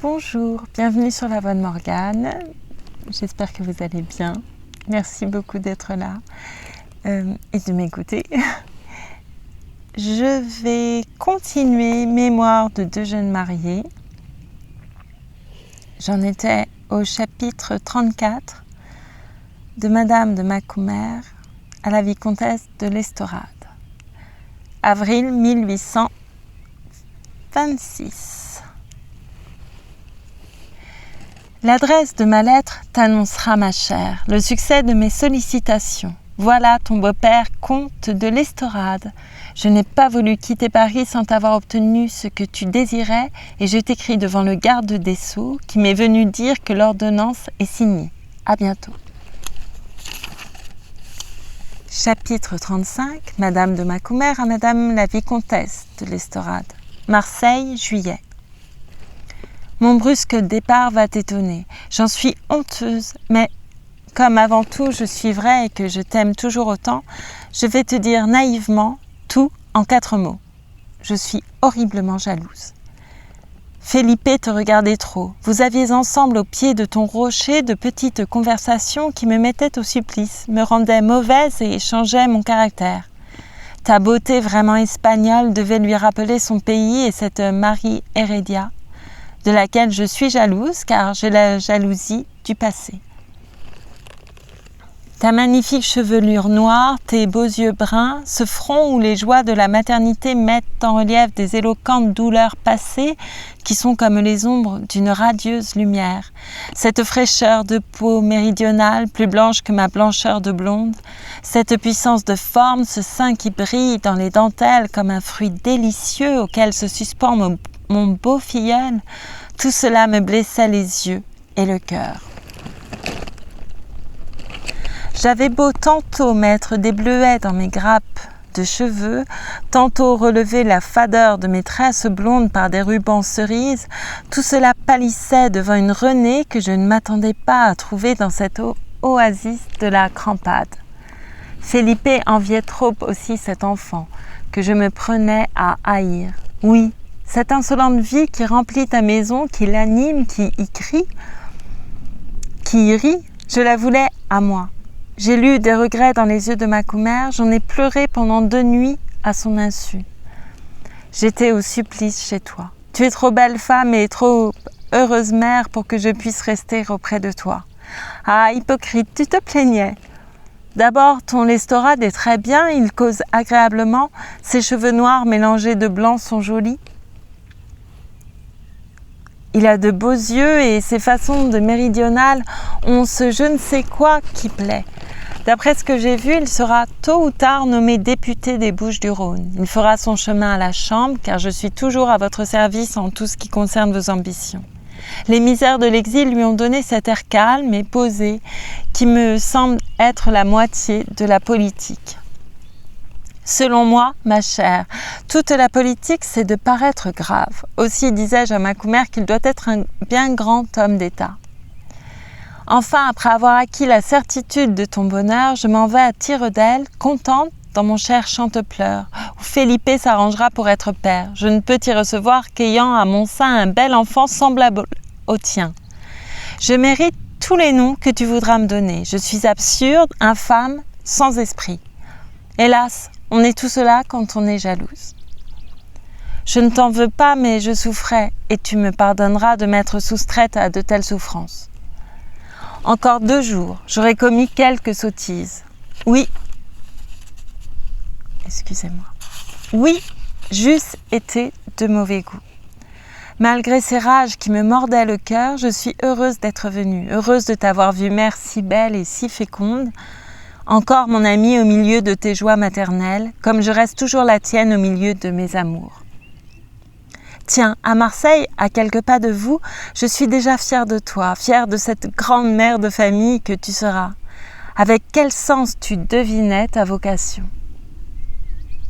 Bonjour, bienvenue sur La Bonne Morgane. J'espère que vous allez bien. Merci beaucoup d'être là et de m'écouter. Je vais continuer Mémoire de deux jeunes mariés. J'en étais au chapitre 34 de Madame de Macumer à la vicomtesse de l'Estorade. Avril 1826. L'adresse de ma lettre t'annoncera, ma chère, le succès de mes sollicitations. Voilà ton beau-père, comte de l'Estorade. Je n'ai pas voulu quitter Paris sans t'avoir obtenu ce que tu désirais et je t'écris devant le garde des Sceaux qui m'est venu dire que l'ordonnance est signée. À bientôt. Chapitre 35. Madame de Macumer à Madame la vicomtesse de l'Estorade. Marseille, juillet. Mon brusque départ va t'étonner. J'en suis honteuse, mais comme avant tout je suis vraie et que je t'aime toujours autant, je vais te dire naïvement tout en 4 mots. Je suis horriblement jalouse. Felipe te regardait trop. Vous aviez ensemble au pied de ton rocher de petites conversations qui me mettaient au supplice, me rendaient mauvaise et changeaient mon caractère. Ta beauté vraiment espagnole devait lui rappeler son pays et cette Marie Heredia, de laquelle je suis jalouse car j'ai la jalousie du passé. Ta magnifique chevelure noire, tes beaux yeux bruns, ce front où les joies de la maternité mettent en relief des éloquentes douleurs passées qui sont comme les ombres d'une radieuse lumière, cette fraîcheur de peau méridionale plus blanche que ma blancheur de blonde, cette puissance de forme, ce sein qui brille dans les dentelles comme un fruit délicieux auquel se suspend mon beau filleul, tout cela me blessait les yeux et le cœur. J'avais beau tantôt mettre des bleuets dans mes grappes de cheveux, tantôt relever la fadeur de mes tresses blondes par des rubans cerises, tout cela pâlissait devant une Renée que je ne m'attendais pas à trouver dans cette oasis de la crampade. Felipe enviait trop aussi cet enfant que je me prenais à haïr. Oui, cette insolente vie qui remplit ta maison, qui l'anime, qui y crie, qui y rit, je la voulais à moi. J'ai lu des regrets dans les yeux de Macumer, j'en ai pleuré pendant 2 nuits à son insu. J'étais au supplice chez toi. Tu es trop belle femme et trop heureuse mère pour que je puisse rester auprès de toi. Ah, hypocrite, tu te plaignais. D'abord, ton l'Estorade est très bien, il cause agréablement, ses cheveux noirs mélangés de blanc sont jolis. Il a de beaux yeux et ses façons de méridional ont ce je ne sais quoi qui plaît. D'après ce que j'ai vu, il sera tôt ou tard nommé député des Bouches-du-Rhône. Il fera son chemin à la Chambre, car je suis toujours à votre service en tout ce qui concerne vos ambitions. Les misères de l'exil lui ont donné cet air calme et posé qui me semble être la moitié de la politique. Selon moi, ma chère, toute la politique, c'est de paraître grave. Aussi disais-je à Macumer qu'il doit être un bien grand homme d'État. Enfin, après avoir acquis la certitude de ton bonheur, je m'en vais à Tire-d'aile, contente dans mon cher Chantepleurs, où Felipe s'arrangera pour être père. Je ne peux t'y recevoir qu'ayant à mon sein un bel enfant semblable au tien. Je mérite tous les noms que tu voudras me donner. Je suis absurde, infâme, sans esprit. Hélas, on est tout cela quand on est jalouse. Je ne t'en veux pas, mais je souffrais, et tu me pardonneras de m'être soustraite à de telles souffrances. Encore 2 jours, j'aurais commis quelques sottises. Oui, excusez-moi. Oui, j'eusse été de mauvais goût. Malgré ces rages qui me mordaient le cœur, je suis heureuse d'être venue, heureuse de t'avoir vue mère si belle et si féconde, encore mon amie au milieu de tes joies maternelles, comme je reste toujours la tienne au milieu de mes amours. Tiens, à Marseille, à quelques pas de vous, je suis déjà fière de toi, fière de cette grande mère de famille que tu seras. Avec quel sens tu devinais ta vocation?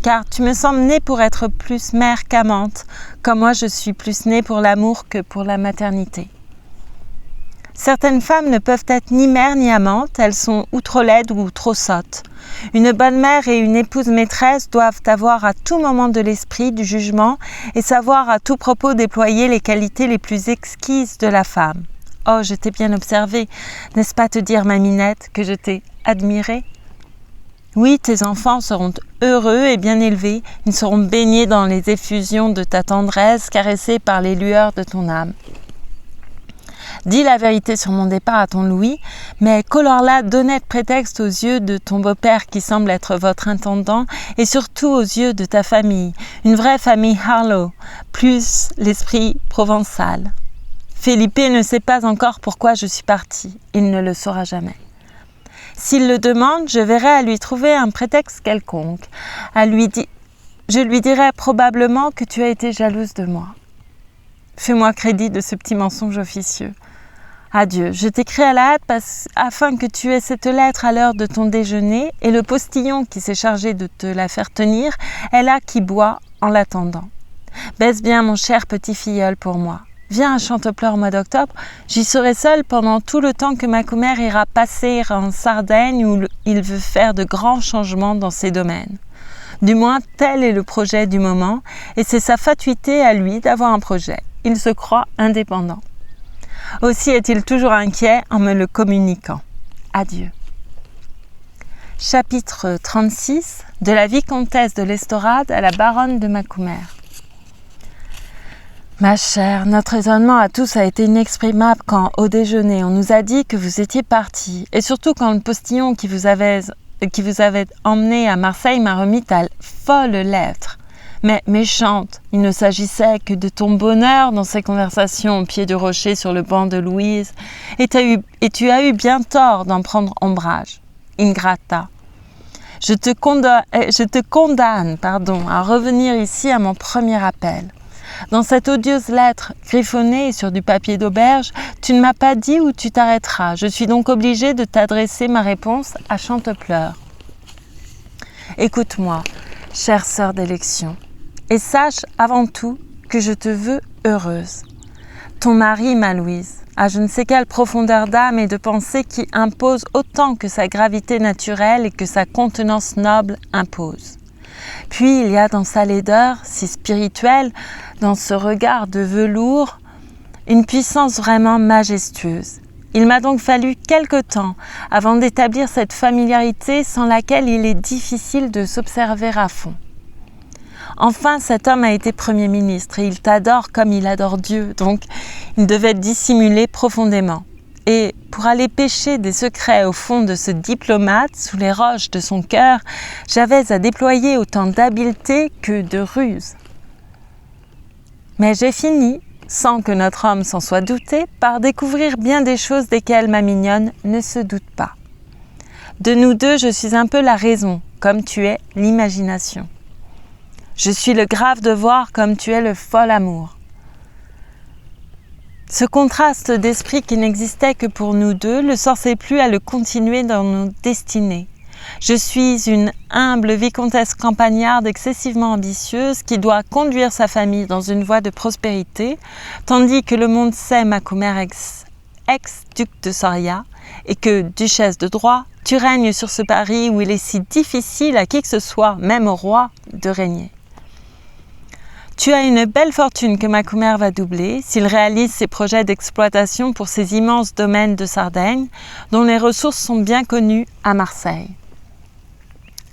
Car tu me sembles née pour être plus mère qu'amante, comme moi je suis plus née pour l'amour que pour la maternité. Certaines femmes ne peuvent être ni mères ni amantes, elles sont ou trop laides ou trop sottes. Une bonne mère et une épouse maîtresse doivent avoir à tout moment de l'esprit, du jugement et savoir à tout propos déployer les qualités les plus exquises de la femme. Oh, je t'ai bien observé, n'est-ce pas te dire, ma Minette, que je t'ai admirée? Oui, tes enfants seront heureux et bien élevés, ils seront baignés dans les effusions de ta tendresse, caressés par les lueurs de ton âme. Dis la vérité sur mon départ à ton Louis, mais colore-la d'honnêtes prétextes aux yeux de ton beau-père qui semble être votre intendant et surtout aux yeux de ta famille, une vraie famille Harlowe, plus l'esprit provençal. Felipe ne sait pas encore pourquoi je suis partie, il ne le saura jamais. S'il le demande, je verrai à lui trouver un prétexte quelconque. Je lui dirai probablement que tu as été jalouse de moi. Fais-moi crédit de ce petit mensonge officieux. Adieu, je t'écris à la hâte afin que tu aies cette lettre à l'heure de ton déjeuner et le postillon qui s'est chargé de te la faire tenir est là qui boit en l'attendant. Baisse bien mon cher petit filleul pour moi. Viens à Chantepleurs au mois d'octobre, j'y serai seule pendant tout le temps que Macumer ira passer en Sardaigne où il veut faire de grands changements dans ses domaines. Du moins, tel est le projet du moment et c'est sa fatuité à lui d'avoir un projet. Il se croit indépendant. Aussi est-il toujours inquiet en me le communiquant. Adieu. Chapitre 36 de la vicomtesse de l'Estorade à la baronne de Macumer. Ma chère, notre étonnement à tous a été inexprimable quand, au déjeuner, on nous a dit que vous étiez partis, et surtout quand le postillon qui vous avait emmené à Marseille m'a remis ta folle lettre. Mais méchante, il ne s'agissait que de ton bonheur dans ces conversations au pied du rocher sur le banc de Louise, et tu as eu bien tort d'en prendre ombrage. Ingrata. Je te condamne, à revenir ici à mon premier appel. Dans cette odieuse lettre griffonnée sur du papier d'auberge, tu ne m'as pas dit où tu t'arrêteras. Je suis donc obligée de t'adresser ma réponse à Chantepleurs. Écoute-moi, chère sœur d'élection, et sache avant tout que je te veux heureuse. Ton mari, ma Louise, a je ne sais quelle profondeur d'âme et de pensée qui impose autant que sa gravité naturelle et que sa contenance noble impose. Puis il y a dans sa laideur, si spirituelle, dans ce regard de velours, une puissance vraiment majestueuse. Il m'a donc fallu quelque temps avant d'établir cette familiarité sans laquelle il est difficile de s'observer à fond. Enfin, cet homme a été Premier ministre et il t'adore comme il adore Dieu, donc il devait dissimuler profondément. Et pour aller pêcher des secrets au fond de ce diplomate, sous les roches de son cœur, j'avais à déployer autant d'habileté que de ruse. Mais j'ai fini, sans que notre homme s'en soit douté, par découvrir bien des choses desquelles ma mignonne ne se doute pas. De nous deux, je suis un peu la raison, comme tu es l'imagination. Je suis le grave devoir, comme tu es le fol amour. Ce contraste d'esprit qui n'existait que pour nous deux, le sorçait plus à le continuer dans nos destinées. Je suis une humble vicomtesse campagnarde excessivement ambitieuse qui doit conduire sa famille dans une voie de prospérité, tandis que le monde sait Macumer ex-duc de Soria et que, duchesse de droit, tu règnes sur ce Paris où il est si difficile à qui que ce soit, même au roi, de régner. Tu as une belle fortune que Macumer va doubler s'il réalise ses projets d'exploitation pour ces immenses domaines de Sardaigne, dont les ressources sont bien connues à Marseille.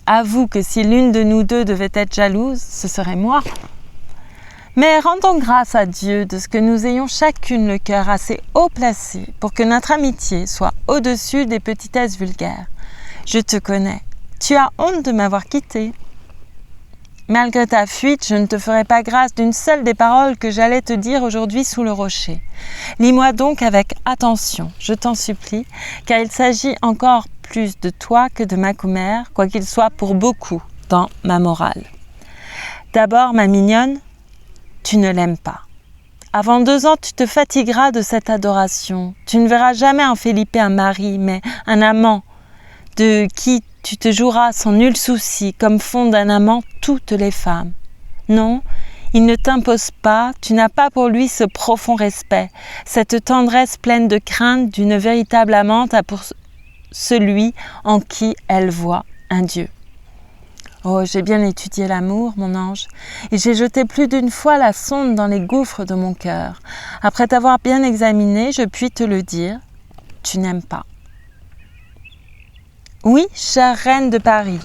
Avoue que si l'une de nous deux devait être jalouse, ce serait moi. Mais rendons grâce à Dieu de ce que nous ayons chacune le cœur assez haut placé pour que notre amitié soit au-dessus des petitesses vulgaires. Je te connais. Tu as honte de m'avoir quittée. Malgré ta fuite, je ne te ferai pas grâce d'une seule des paroles que j'allais te dire aujourd'hui sous le rocher. Lis-moi donc avec attention, je t'en supplie, car il s'agit encore plus de toi que de Macumer, quoiqu'il soit pour beaucoup dans ma morale. D'abord, ma mignonne, tu ne l'aimes pas. Avant 2 ans, tu te fatigueras de cette adoration. Tu ne verras jamais en Felipe un mari, mais un amant, de qui tu te joueras sans nul souci, comme font d'un amant toutes les femmes. Non, Il ne t'impose pas, tu n'as pas pour lui ce profond respect, cette tendresse pleine de crainte d'une véritable amante a pour celui en qui elle voit un Dieu. Oh, j'ai bien étudié l'amour, mon ange, et j'ai jeté plus d'une fois la sonde dans les gouffres de mon cœur. Après t'avoir bien examiné, je puis te le dire, tu n'aimes pas. Oui, chère reine de Paris,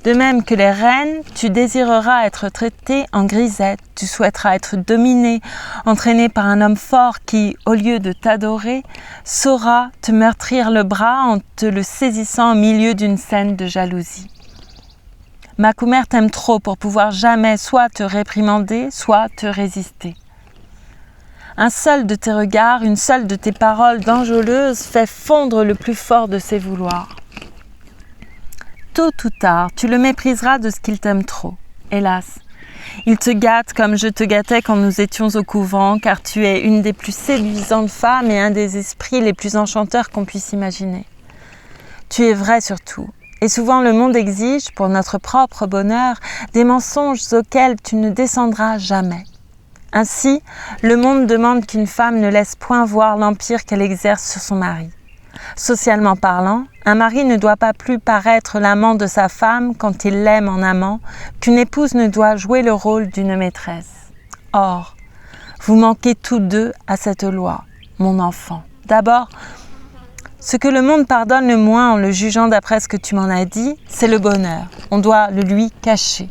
de même que les reines, tu désireras être traitée en grisette, tu souhaiteras être dominée, entraînée par un homme fort qui, au lieu de t'adorer, saura te meurtrir le bras en te le saisissant au milieu d'une scène de jalousie. Macumer t'aime trop pour pouvoir jamais soit te réprimander, soit te résister. Un seul de tes regards, une seule de tes paroles d'enjôleuse fait fondre le plus fort de ses vouloirs. Tôt ou tard, tu le mépriseras de ce qu'il t'aime trop. Hélas, il te gâte comme je te gâtais quand nous étions au couvent, car tu es une des plus séduisantes femmes et un des esprits les plus enchanteurs qu'on puisse imaginer. Tu es vrai surtout, et souvent le monde exige, pour notre propre bonheur, des mensonges auxquels tu ne descendras jamais. Ainsi, le monde demande qu'une femme ne laisse point voir l'empire qu'elle exerce sur son mari. Socialement parlant, un mari ne doit pas plus paraître l'amant de sa femme quand il l'aime en amant qu'une épouse ne doit jouer le rôle d'une maîtresse. Or, vous manquez tous deux à cette loi, mon enfant. D'abord, ce que le monde pardonne le moins en le jugeant d'après ce que tu m'en as dit, c'est le bonheur. On doit le lui cacher.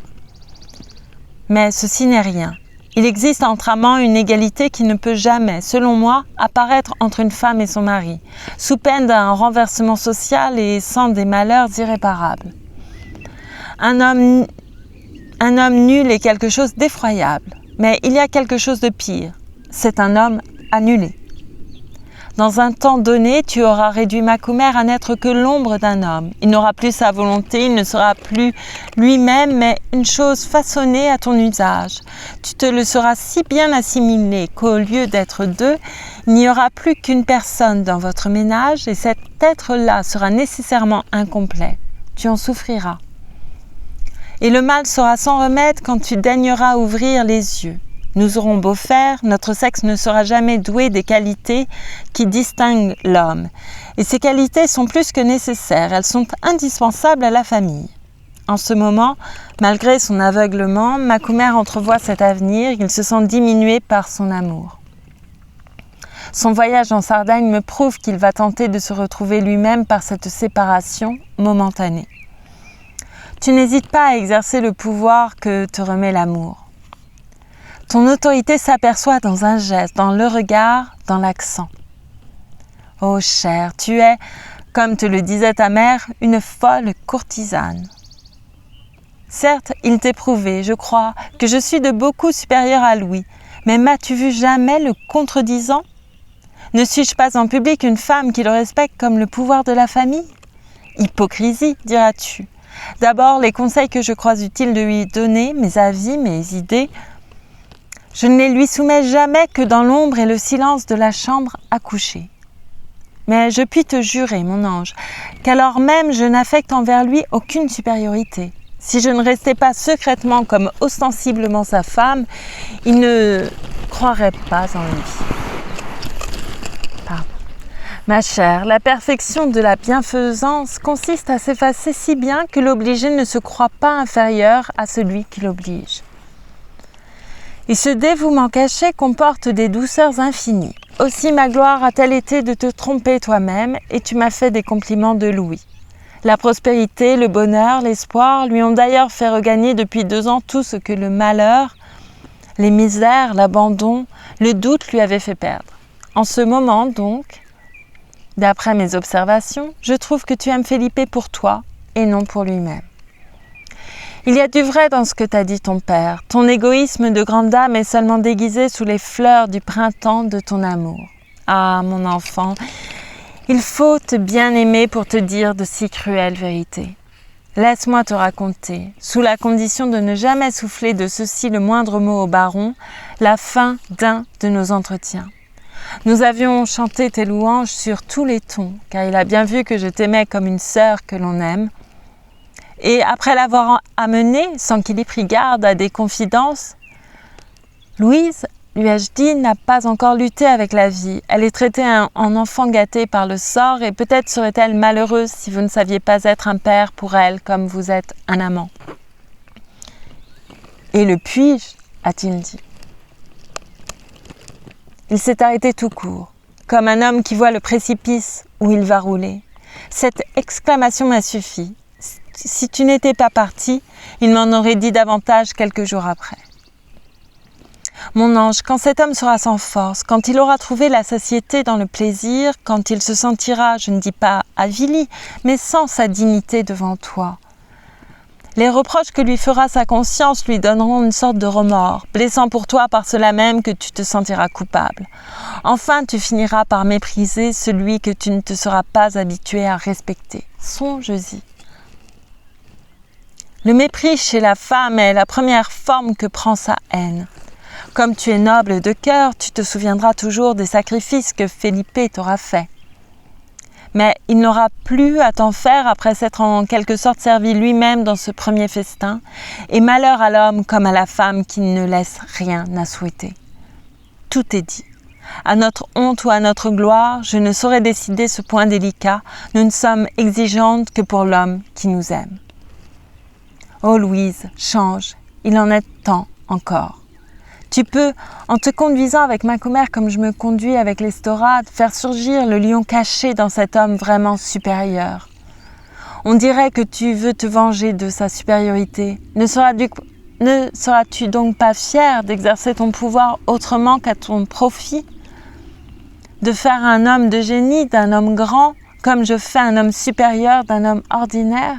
Mais ceci n'est rien. Il existe entre amants une égalité qui ne peut jamais, selon moi, apparaître entre une femme et son mari, sous peine d'un renversement social et sans des malheurs irréparables. Un homme nul est quelque chose d'effroyable, mais il y a quelque chose de pire, c'est un homme annulé. Dans un temps donné, tu auras réduit Macumer à n'être que l'ombre d'un homme. Il n'aura plus sa volonté, il ne sera plus lui-même, mais une chose façonnée à ton usage. Tu te le seras si bien assimilé qu'au lieu d'être deux, il n'y aura plus qu'une personne dans votre ménage et cet être-là sera nécessairement incomplet. Tu en souffriras. Et le mal sera sans remède quand tu daigneras ouvrir les yeux. Nous aurons beau faire, notre sexe ne sera jamais doué des qualités qui distinguent l'homme. Et ces qualités sont plus que nécessaires, elles sont indispensables à la famille. En ce moment, malgré son aveuglement, Macumer entrevoit cet avenir, il se sent diminué par son amour. Son voyage en Sardaigne me prouve qu'il va tenter de se retrouver lui-même par cette séparation momentanée. Tu n'hésites pas à exercer le pouvoir que te remet l'amour. Ton autorité s'aperçoit dans un geste, dans le regard, dans l'accent. Oh cher, tu es, comme te le disait ta mère, une folle courtisane. Certes, il t'est prouvé, je crois, que je suis de beaucoup supérieure à Louis, mais m'as-tu vu jamais le contredisant? Ne suis-je pas en public une femme qui le respecte comme le pouvoir de la famille? Hypocrisie, diras-tu. D'abord, les conseils que je crois utile de lui donner, mes avis, mes idées, je ne les lui soumets jamais que dans l'ombre et le silence de la chambre à coucher. Mais je puis te jurer, mon ange, qu'alors même je n'affecte envers lui aucune supériorité. Si je ne restais pas secrètement comme ostensiblement sa femme, il ne croirait pas en lui. Pardon. Ma chère, la perfection de la bienfaisance consiste à s'effacer si bien que l'obligé ne se croit pas inférieur à celui qui l'oblige. Et ce dévouement caché comporte des douceurs infinies. Aussi ma gloire a-t-elle été de te tromper toi-même, et tu m'as fait des compliments de Louis. La prospérité, le bonheur, l'espoir lui ont d'ailleurs fait regagner depuis 2 ans tout ce que le malheur, les misères, l'abandon, le doute lui avaient fait perdre. En ce moment donc, d'après mes observations, je trouve que tu aimes Felipe pour toi et non pour lui-même. Il y a du vrai dans ce que t'a dit ton père. Ton égoïsme de grande dame est seulement déguisé sous les fleurs du printemps de ton amour. Ah, mon enfant, il faut te bien aimer pour te dire de si cruelles vérités. Laisse-moi te raconter, sous la condition de ne jamais souffler de ceci le moindre mot au baron, la fin d'un de nos entretiens. Nous avions chanté tes louanges sur tous les tons, car il a bien vu que je t'aimais comme une sœur que l'on aime. Et après l'avoir amené, sans qu'il ait pris garde à des confidences, Louise, lui ai-je dit, n'a pas encore lutté avec la vie. Elle est traitée en enfant gâté par le sort et peut-être serait-elle malheureuse si vous ne saviez pas être un père pour elle comme vous êtes un amant. Et le puis-je, a-t-il dit. Il s'est arrêté tout court, comme un homme qui voit le précipice où il va rouler. Cette exclamation m'a suffi. Si tu n'étais pas parti, il m'en aurait dit davantage quelques jours après. Mon ange, quand cet homme sera sans force, quand il aura trouvé la satiété dans le plaisir, quand il se sentira, je ne dis pas avili, mais sans sa dignité devant toi, les reproches que lui fera sa conscience lui donneront une sorte de remords, blessant pour toi par cela même que tu te sentiras coupable. Enfin, tu finiras par mépriser celui que tu ne te seras pas habitué à respecter. Songe-y. Le mépris chez la femme est la première forme que prend sa haine. Comme tu es noble de cœur, tu te souviendras toujours des sacrifices que Felipe t'aura faits. Mais il n'aura plus à t'en faire après s'être en quelque sorte servi lui-même dans ce premier festin, et malheur à l'homme comme à la femme qui ne laisse rien à souhaiter. Tout est dit. À notre honte ou à notre gloire, je ne saurais décider ce point délicat, nous ne sommes exigeantes que pour l'homme qui nous aime. Oh Louise, change, il en est temps encore. Tu peux, en te conduisant avec Macumer comme je me conduis avec l'Estorade, faire surgir le lion caché dans cet homme vraiment supérieur. On dirait que tu veux te venger de sa supériorité. Ne seras-tu donc pas fier d'exercer ton pouvoir autrement qu'à ton profit? De faire un homme de génie d'un homme grand, comme je fais un homme supérieur d'un homme ordinaire?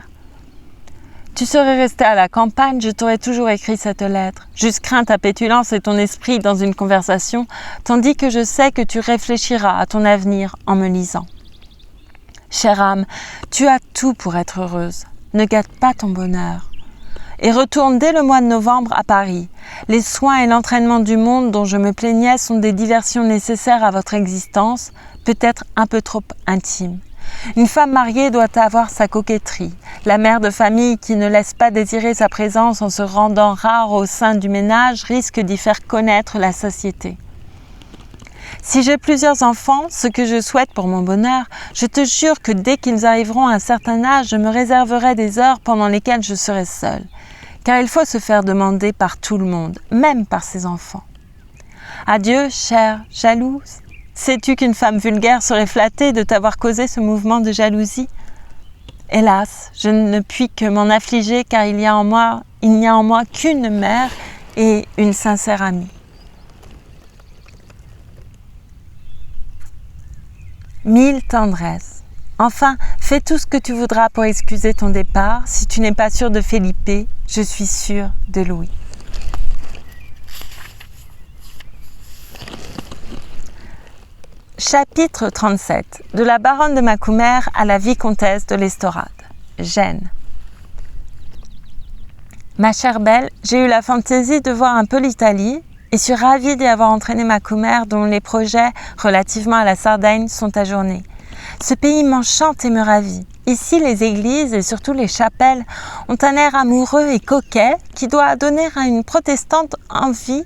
Tu serais resté à la campagne, je t'aurais toujours écrit cette lettre. J'eusse craint ta pétulance et ton esprit dans une conversation, tandis que je sais que tu réfléchiras à ton avenir en me lisant. Chère âme, tu as tout pour être heureuse. Ne gâte pas ton bonheur. Et retourne dès le mois de novembre à Paris. Les soins et l'entraînement du monde dont je me plaignais sont des diversions nécessaires à votre existence, peut-être un peu trop intimes. Une femme mariée doit avoir sa coquetterie. La mère de famille qui ne laisse pas désirer sa présence en se rendant rare au sein du ménage risque d'y faire connaître la satiété. Si j'ai plusieurs enfants, ce que je souhaite pour mon bonheur, je te jure que dès qu'ils arriveront à un certain âge, je me réserverai des heures pendant lesquelles je serai seule. Car il faut se faire demander par tout le monde, même par ses enfants. Adieu, chère jalouse. Sais-tu qu'une femme vulgaire serait flattée de t'avoir causé ce mouvement de jalousie? Hélas, je ne puis que m'en affliger car il n'y a en moi qu'une mère et une sincère amie. Mille tendresses. Enfin, fais tout ce que tu voudras pour excuser ton départ. Si tu n'es pas sûr de Felipe, je suis sûre de Louis. Chapitre 37. De la baronne de Macumer à la vicomtesse de l'Estorade. Gênes. Ma chère belle, j'ai eu la fantaisie de voir un peu l'Italie et suis ravie d'y avoir entraîné Macumer dont les projets relativement à la Sardaigne sont ajournés. Ce pays m'enchante et me ravit. Ici, les églises et surtout les chapelles ont un air amoureux et coquet qui doit donner à une protestante envie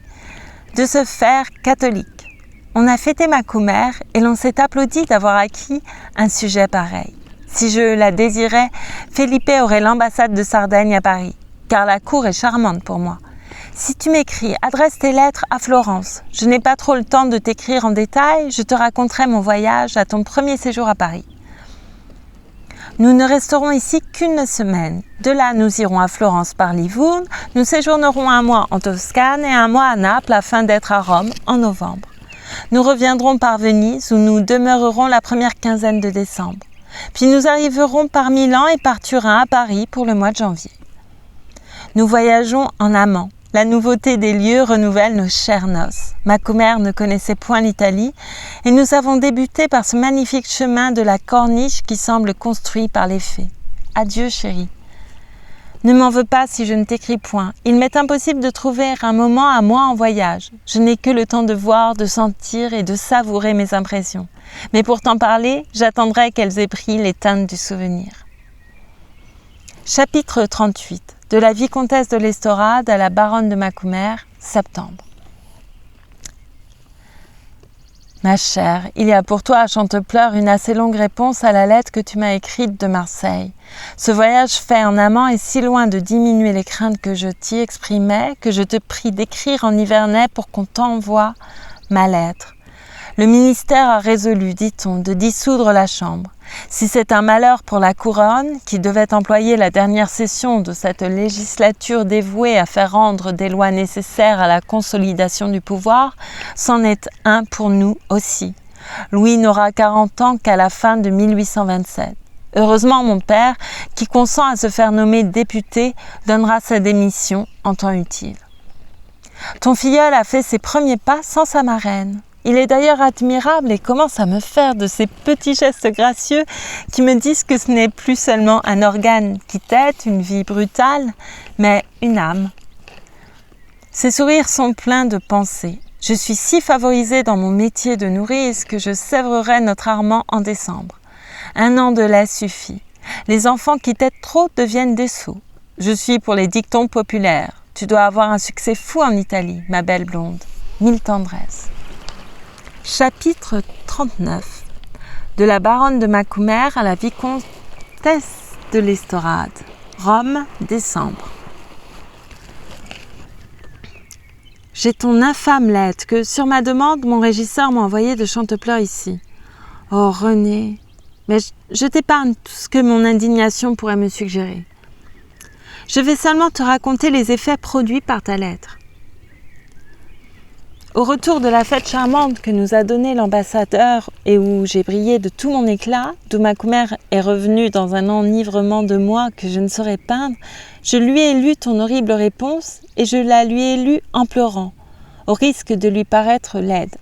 de se faire catholique. On a fêté Macumer et l'on s'est applaudi d'avoir acquis un sujet pareil. Si je la désirais, Felipe aurait l'ambassade de Sardaigne à Paris, car la cour est charmante pour moi. Si tu m'écris, adresse tes lettres à Florence. Je n'ai pas trop le temps de t'écrire en détail, je te raconterai mon voyage à ton premier séjour à Paris. Nous ne resterons ici qu'une semaine. De là, nous irons à Florence par Livourne, nous séjournerons un mois en Toscane et un mois à Naples afin d'être à Rome en novembre. Nous reviendrons par Venise où nous demeurerons la première quinzaine de décembre. Puis nous arriverons par Milan et par Turin à Paris pour le mois de janvier. Nous voyageons en amants. La nouveauté des lieux renouvelle nos chères noces. Macumer ne connaissait point l'Italie et nous avons débuté par ce magnifique chemin de la Corniche qui semble construit par les fées. Adieu chérie. Ne m'en veux pas si je ne t'écris point. Il m'est impossible de trouver un moment à moi en voyage. Je n'ai que le temps de voir, de sentir et de savourer mes impressions. Mais pour t'en parler, j'attendrai qu'elles aient pris les teintes du souvenir. Chapitre 38. De la vicomtesse de l'Estorade à la baronne de Macumer, septembre. Ma chère, il y a pour toi à Chantepleurs une assez longue réponse à la lettre que tu m'as écrite de Marseille. Ce voyage fait en amont est si loin de diminuer les craintes que je t'y exprimais que je te prie d'écrire en Nivernais pour qu'on t'envoie ma lettre. Le ministère a résolu, dit-on, de dissoudre la Chambre. Si c'est un malheur pour la couronne, qui devait employer la dernière session de cette législature dévouée à faire rendre des lois nécessaires à la consolidation du pouvoir, c'en est un pour nous aussi. Louis n'aura 40 ans qu'à la fin de 1827. Heureusement, mon père, qui consent à se faire nommer député, donnera sa démission en temps utile. Ton filleul a fait ses premiers pas sans sa marraine. Il est d'ailleurs admirable et commence à me faire de ces petits gestes gracieux qui me disent que ce n'est plus seulement un organe qui tète une vie brutale, mais une âme. Ses sourires sont pleins de pensées. Je suis si favorisée dans mon métier de nourrice que je sèvrerai notre Armand en décembre. 1 an de lait suffit. Les enfants qui tètent trop deviennent des sots. Je suis pour les dictons populaires. Tu dois avoir un succès fou en Italie, ma belle blonde. 1000 tendresses. Chapitre 39. De la baronne de Macumer à la vicomtesse de l'Estorade. Rome, décembre. J'ai ton infâme lettre que, sur ma demande, mon régisseur m'a envoyée de Chantepleurs ici. Oh, René, mais je t'épargne tout ce que mon indignation pourrait me suggérer. Je vais seulement te raconter les effets produits par ta lettre. Au retour de la fête charmante que nous a donnée l'ambassadeur et où j'ai brillé de tout mon éclat, d'où Macumer est revenu dans un enivrement de moi que je ne saurais peindre, je lui ai lu ton horrible réponse et je la lui ai lue en pleurant, au risque de lui paraître laide.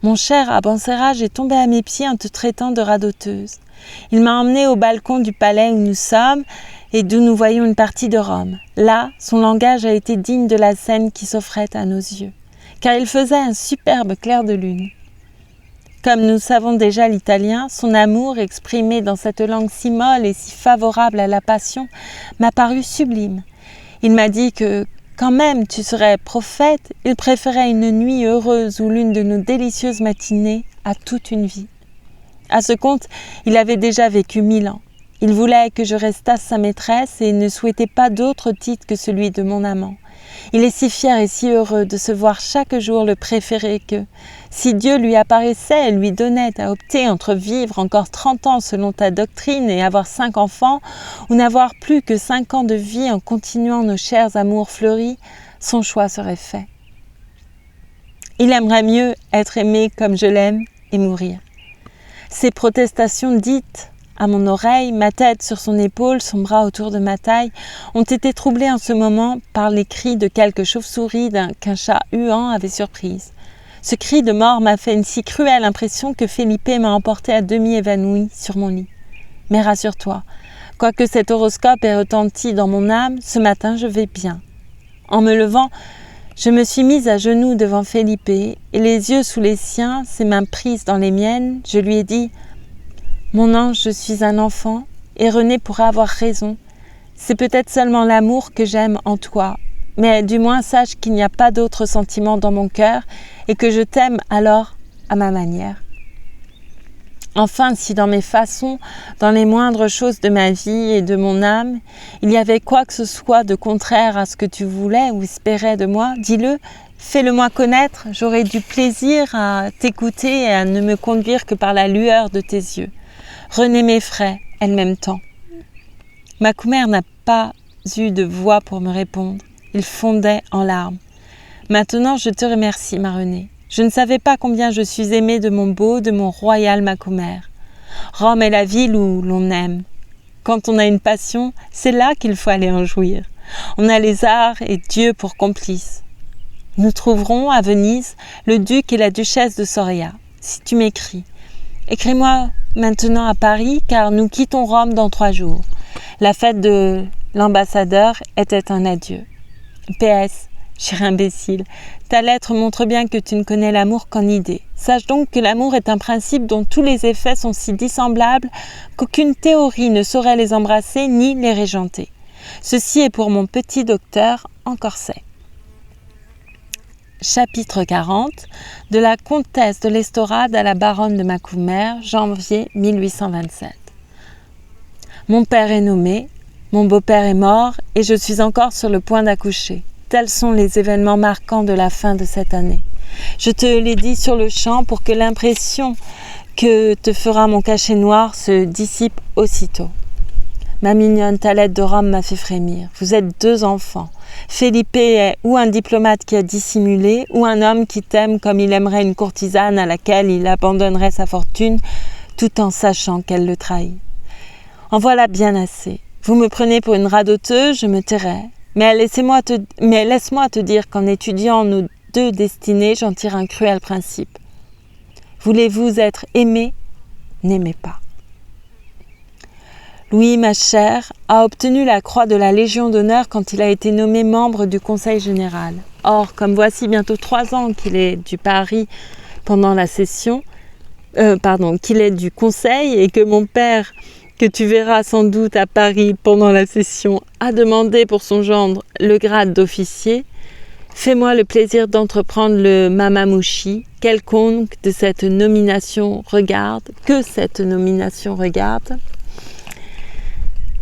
Mon cher Abencerrage est tombé à mes pieds en te traitant de radoteuse. Il m'a emmenée au balcon du palais où nous sommes et d'où nous voyons une partie de Rome. Là, son langage a été digne de la scène qui s'offrait à nos yeux, car il faisait un superbe clair de lune. Comme nous savons déjà l'italien, son amour, exprimé dans cette langue si molle et si favorable à la passion, m'a paru sublime. Il m'a dit que, quand même tu serais prophète, il préférait une nuit heureuse ou l'une de nos délicieuses matinées à toute une vie. À ce compte, il avait déjà vécu 1000 ans. Il voulait que je restasse sa maîtresse et ne souhaitait pas d'autre titre que celui de mon amant. Il est si fier et si heureux de se voir chaque jour le préféré que, si Dieu lui apparaissait et lui donnait à opter entre vivre encore 30 ans selon ta doctrine et avoir 5 enfants, ou n'avoir plus que 5 ans de vie en continuant nos chers amours fleuris, son choix serait fait. Il aimerait mieux être aimé comme je l'aime et mourir. Ces protestations dites à mon oreille, ma tête sur son épaule, son bras autour de ma taille, ont été troublées en ce moment par les cris de quelques chauves-souris qu'un chat huant avait surprise. Ce cri de mort m'a fait une si cruelle impression que Felipe m'a emporté à demi évanouie sur mon lit. Mais rassure-toi, quoique cet horoscope ait retenti dans mon âme, ce matin je vais bien. En me levant, je me suis mise à genoux devant Felipe et les yeux sous les siens, ses mains prises dans les miennes, je lui ai dit « Mon ange, je suis un enfant, et René pourrait avoir raison. C'est peut-être seulement l'amour que j'aime en toi, mais du moins sache qu'il n'y a pas d'autre sentiment dans mon cœur et que je t'aime alors à ma manière. Enfin, si dans mes façons, dans les moindres choses de ma vie et de mon âme, il y avait quoi que ce soit de contraire à ce que tu voulais ou espérais de moi, dis-le, fais-le-moi connaître, j'aurai du plaisir à t'écouter et à ne me conduire que par la lueur de tes yeux. René m'effraie, elle m'aime tant. Macumer n'a pas eu de voix pour me répondre. Il fondait en larmes. Maintenant, je te remercie, ma Renée. Je ne savais pas combien je suis aimée de mon beau, de mon royal Macumer. Rome est la ville où l'on aime. Quand on a une passion, c'est là qu'il faut aller en jouir. On a les arts et Dieu pour complices. Nous trouverons à Venise le duc et la duchesse de Soria. Si tu m'écris, écris-moi maintenant à Paris, car nous quittons Rome dans 3 jours. La fête de l'ambassadeur était un adieu. PS, cher imbécile, ta lettre montre bien que tu ne connais l'amour qu'en idée. Sache donc que l'amour est un principe dont tous les effets sont si dissemblables qu'aucune théorie ne saurait les embrasser ni les régenter. Ceci est pour mon petit docteur en corset. chapitre 40, de la comtesse de l'Estorade à la baronne de Macoumer, janvier 1827. Mon père est nommé, mon beau-père est mort et je suis encore sur le point d'accoucher. Tels sont les événements marquants de la fin de cette année. Je te l'ai dit sur le champ pour que l'impression que te fera mon cachet noir se dissipe aussitôt. Ma mignonne, ta lettre de Rome m'a fait frémir. Vous êtes 2 enfants. Felipe est ou un diplomate qui a dissimulé, ou un homme qui t'aime comme il aimerait une courtisane à laquelle il abandonnerait sa fortune, tout en sachant qu'elle le trahit. En voilà bien assez. Vous me prenez pour une radoteuse, je me tairai. Mais laisse-moi te dire qu'en étudiant nos 2 destinées, j'en tire un cruel principe. Voulez-vous être aimé? N'aimez pas. Louis, ma chère, a obtenu la croix de la Légion d'honneur quand il a été nommé membre du Conseil général. Or, comme voici bientôt 3 ans qu'il est du Paris pendant la session, qu'il est du Conseil et que mon père, que tu verras sans doute à Paris pendant la session, a demandé pour son gendre le grade d'officier, fais-moi le plaisir d'entreprendre le mamamouchi, quelconque de cette nomination regarde,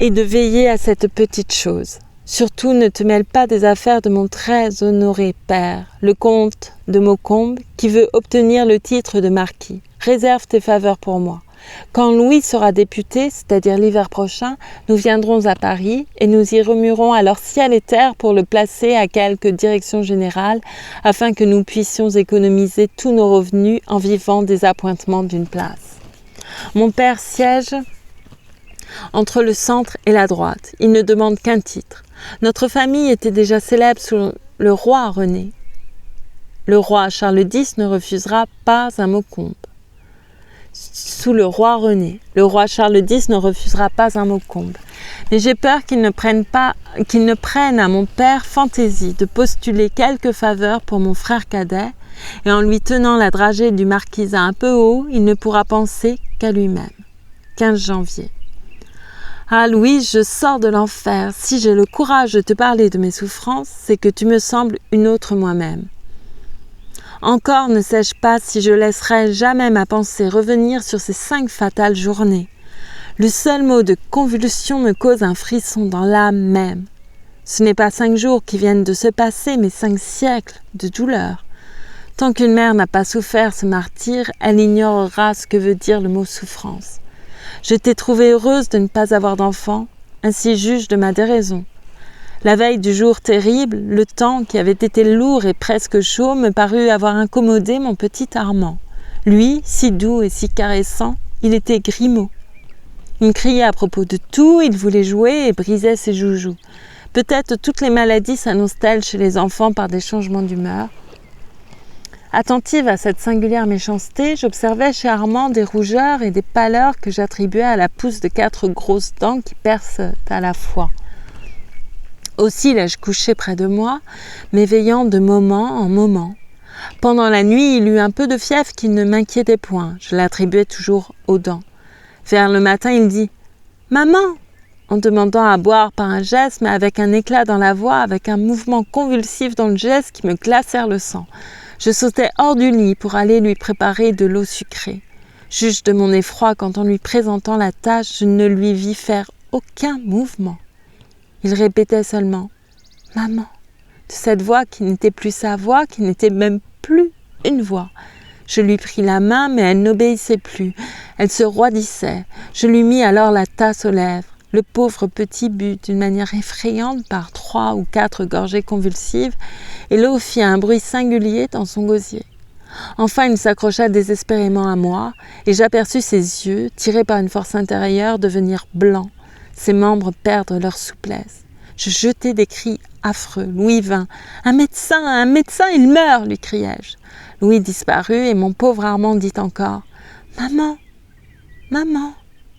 et de veiller à cette petite chose. Surtout, ne te mêle pas des affaires de mon très honoré père, le comte de Maucombe, qui veut obtenir le titre de marquis. Réserve tes faveurs pour moi. Quand Louis sera député, c'est-à-dire l'hiver prochain, nous viendrons à Paris et nous y remuerons alors ciel et terre pour le placer à quelque direction générale afin que nous puissions économiser tous nos revenus en vivant des appointements d'une place. Mon père siège entre le centre et la droite. Il ne demande qu'un titre. Notre famille était déjà célèbre sous le roi René. Le roi Charles X ne refusera pas un Maucombe. Sous le roi René, le roi Charles X ne refusera pas un Maucombe. Mais j'ai peur qu'il ne prenne à mon père fantaisie de postuler quelque faveur pour mon frère cadet, et en lui tenant la dragée du marquisat un peu haut, il ne pourra penser qu'à lui-même. 15 janvier. Ah Louis, je sors de l'enfer. Si j'ai le courage de te parler de mes souffrances, c'est que tu me sembles une autre moi-même. Encore ne sais-je pas si je laisserai jamais ma pensée revenir sur ces 5 fatales journées. Le seul mot de convulsion me cause un frisson dans l'âme même. Ce n'est pas 5 jours qui viennent de se passer, mais 5 siècles de douleur. Tant qu'une mère n'a pas souffert ce martyre, elle ignorera ce que veut dire le mot souffrance. Je t'ai trouvée heureuse de ne pas avoir d'enfant, ainsi juge de ma déraison. La veille du jour terrible, le temps qui avait été lourd et presque chaud me parut avoir incommodé mon petit Armand. Lui, si doux et si caressant, il était grimaud. Il me criait à propos de tout, il voulait jouer et brisait ses joujoux. Peut-être toutes les maladies s'annoncent-elles chez les enfants par des changements d'humeur. Attentive à cette singulière méchanceté, j'observais chez Armand des rougeurs et des pâleurs que j'attribuais à la pousse de 4 grosses dents qui percent à la fois. Aussi l'ai-je couché près de moi, m'éveillant de moment en moment. Pendant la nuit, il eut un peu de fièvre qui ne m'inquiétait point. Je l'attribuais toujours aux dents. Vers le matin, il dit « Maman !» en demandant à boire par un geste, mais avec un éclat dans la voix, avec un mouvement convulsif dans le geste qui me glacèrent le sang. Je sautai hors du lit pour aller lui préparer de l'eau sucrée. Juge de mon effroi quand en lui présentant la tâche, je ne lui vis faire aucun mouvement. Il répétait seulement « Maman » de cette voix qui n'était plus sa voix, qui n'était même plus une voix. Je lui pris la main, mais elle n'obéissait plus. Elle se roidissait. Je lui mis alors la tasse aux lèvres. Le pauvre petit but d'une manière effrayante par 3 ou 4 gorgées convulsives, et l'eau fit un bruit singulier dans son gosier. Enfin, il s'accrocha désespérément à moi, et j'aperçus ses yeux, tirés par une force intérieure, devenir blancs, ses membres perdre leur souplesse. Je jetai des cris affreux. Louis vint. « Un médecin, il meurt !» lui criai-je. Louis disparut, et mon pauvre Armand dit encore « Maman, maman !»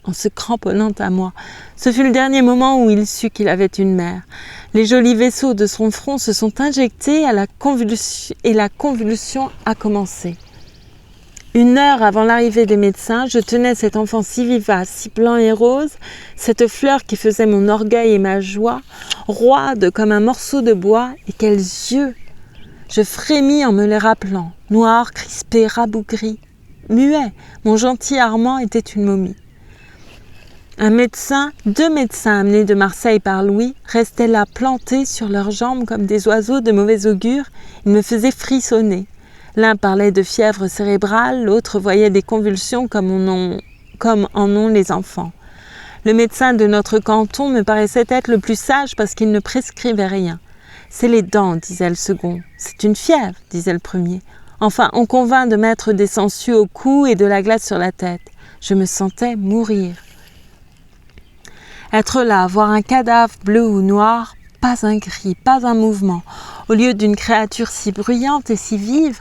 en se cramponnant à moi. Ce fut le dernier moment où il sut qu'il avait une mère. Les jolis vaisseaux de son front se sont injectés et la convulsion a commencé. 1 heure avant l'arrivée des médecins, je tenais cet enfant si vivace, si blanc et rose, cette fleur qui faisait mon orgueil et ma joie, roide comme un morceau de bois, et quels yeux! Je frémis en me les rappelant, noir, crispé, rabougri, muet. Mon gentil Armand était une momie. Deux médecins amenés de Marseille par Louis restaient là plantés sur leurs jambes comme des oiseaux de mauvais augure. Ils me faisaient frissonner. L'un parlait de fièvre cérébrale, l'autre voyait des convulsions comme en ont les enfants. Le médecin de notre canton me paraissait être le plus sage parce qu'il ne prescrivait rien. « C'est les dents, disait le second. « C'est une fièvre, disait le premier. Enfin, on convint de mettre des sangsues au cou et de la glace sur la tête. Je me sentais mourir. Être là, voir un cadavre bleu ou noir, pas un cri, pas un mouvement, au lieu d'une créature si bruyante et si vive.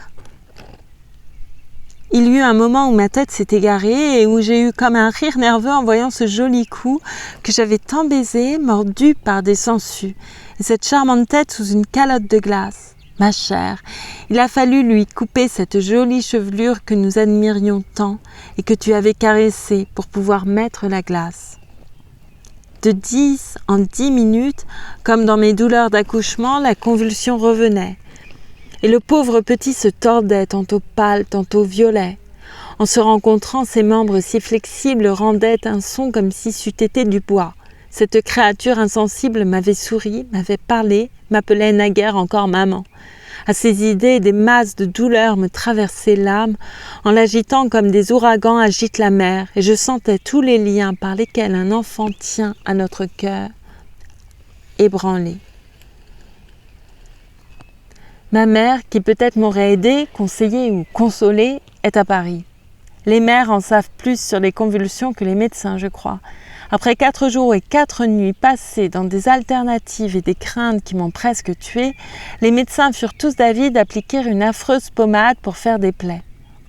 Il y eut un moment où ma tête s'est égarée et où j'ai eu comme un rire nerveux en voyant ce joli cou que j'avais tant baisé, mordu par des sangsues, et cette charmante tête sous une calotte de glace. Ma chère, il a fallu lui couper cette jolie chevelure que nous admirions tant et que tu avais caressée pour pouvoir mettre la glace. De 10 en 10 minutes, comme dans mes douleurs d'accouchement, la convulsion revenait. Et le pauvre petit se tordait, tantôt pâle, tantôt violet. En se rencontrant, ses membres si flexibles rendaient un son comme si c'eût été du bois. Cette créature insensible m'avait souri, m'avait parlé, m'appelait naguère encore maman. À ces idées, des masses de douleur me traversaient l'âme, en l'agitant comme des ouragans agitent la mer, et je sentais tous les liens par lesquels un enfant tient à notre cœur, ébranlés. Ma mère, qui peut-être m'aurait aidée, conseillée ou consolée, est à Paris. Les mères en savent plus sur les convulsions que les médecins, je crois. Après 4 jours et 4 nuits passées dans des alternatives et des craintes qui m'ont presque tuée, les médecins furent tous d'avis d'appliquer une affreuse pommade pour faire des plaies.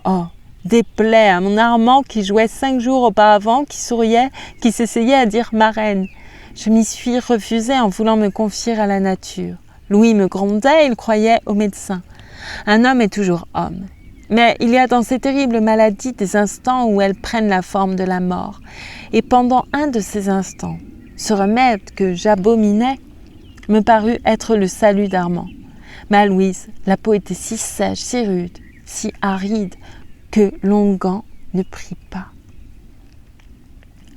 Oh, des plaies à mon Armand qui jouait 5 jours auparavant, qui souriait, qui s'essayait à dire marraine. Je m'y suis refusée en voulant me confier à la nature. Louis me grondait, il croyait aux médecins. Un homme est toujours homme. Mais il y a dans ces terribles maladies des instants où elles prennent la forme de la mort. Et pendant un de ces instants, ce remède que j'abominais me parut être le salut d'Armand. Mais à Louise, la peau était si sèche, si rude, si aride, que l'onguent ne prit pas.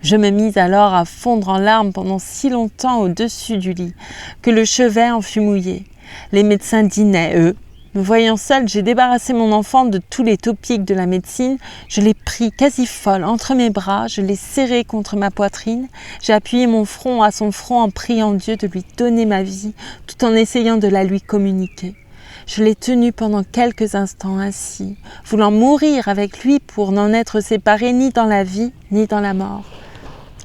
Je me mis alors à fondre en larmes pendant si longtemps au-dessus du lit, que le chevet en fut mouillé. Les médecins dînaient, eux. Me voyant seule, j'ai débarrassé mon enfant de tous les topiques de la médecine. Je l'ai pris quasi folle entre mes bras, je l'ai serré contre ma poitrine. J'ai appuyé mon front à son front en priant Dieu de lui donner ma vie, tout en essayant de la lui communiquer. Je l'ai tenu pendant quelques instants ainsi, voulant mourir avec lui pour n'en être séparée ni dans la vie ni dans la mort.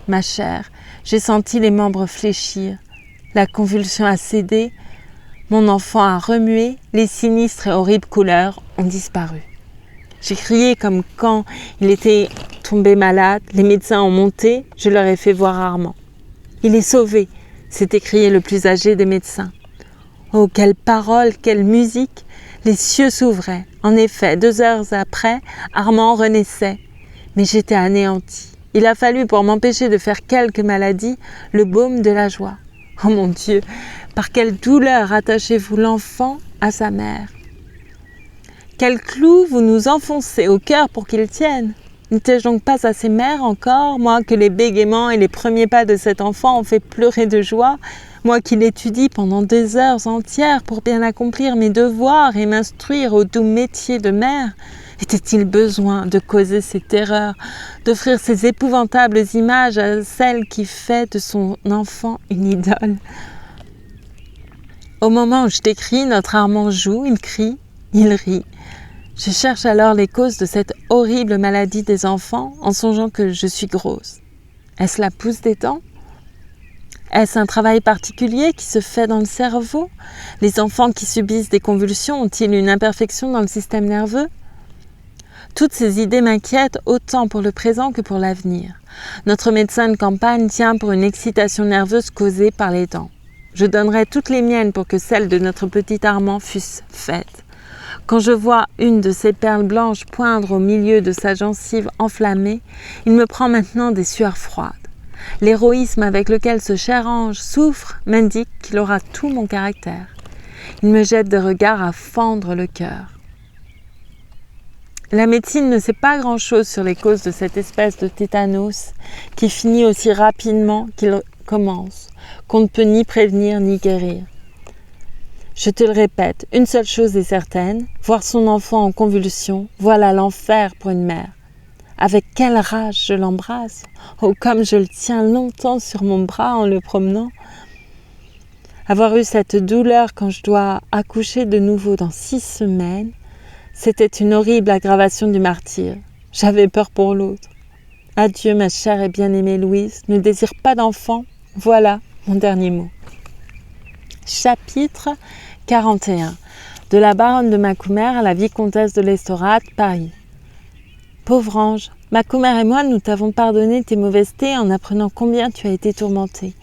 Ma chère, j'ai senti les membres fléchir. La convulsion a cédé. Mon enfant a remué, les sinistres et horribles couleurs ont disparu. J'ai crié comme quand il était tombé malade, les médecins ont monté, je leur ai fait voir Armand. « Il est sauvé !» s'est écrié le plus âgé des médecins. Oh, quelle parole, quelle musique! Les cieux s'ouvraient. En effet, 2 heures après, Armand renaissait. Mais j'étais anéantie. Il a fallu, pour m'empêcher de faire quelque maladie, le baume de la joie. Oh mon Dieu, par quelle douleur attachez-vous l'enfant à sa mère? Quel clou vous nous enfoncez au cœur pour qu'il tienne? N'étais-je donc pas assez mère encore, moi que les bégaiements et les premiers pas de cet enfant ont fait pleurer de joie, moi qui l'étudie pendant des heures entières pour bien accomplir mes devoirs et m'instruire au doux métier de mère? Était-il besoin de causer ces terreurs, d'offrir ces épouvantables images à celle qui fait de son enfant une idole? Au moment où je t'écris, notre Armand joue, il crie, il rit. Je cherche alors les causes de cette horrible maladie des enfants en songeant que je suis grosse. Est-ce la pousse des dents? Est-ce un travail particulier qui se fait dans le cerveau? Les enfants qui subissent des convulsions ont-ils une imperfection dans le système nerveux? Toutes ces idées m'inquiètent autant pour le présent que pour l'avenir. Notre médecin de campagne tient pour une excitation nerveuse causée par les dents. Je donnerais toutes les miennes pour que celles de notre petit Armand fussent faites. Quand je vois une de ces perles blanches poindre au milieu de sa gencive enflammée, il me prend maintenant des sueurs froides. L'héroïsme avec lequel ce cher ange souffre m'indique qu'il aura tout mon caractère. Il me jette des regards à fendre le cœur. La médecine ne sait pas grand-chose sur les causes de cette espèce de tétanos qui finit aussi rapidement qu'il commence, qu'on ne peut ni prévenir ni guérir. Je te le répète, une seule chose est certaine, voir son enfant en convulsion, voilà l'enfer pour une mère. Avec quelle rage je l'embrasse, oh comme je le tiens longtemps sur mon bras en le promenant. Avoir eu cette douleur quand je dois accoucher de nouveau dans 6 semaines, c'était une horrible aggravation du martyre. J'avais peur pour l'autre. Adieu ma chère et bien-aimée Louise, ne désire pas d'enfant, voilà mon dernier mot. Chapitre 41. De la baronne de Macumer à la vicomtesse de l'Estorade, Paris. Pauvre ange, Macumer et moi, nous t'avons pardonné tes mauvaisetés en apprenant combien tu as été tourmentée.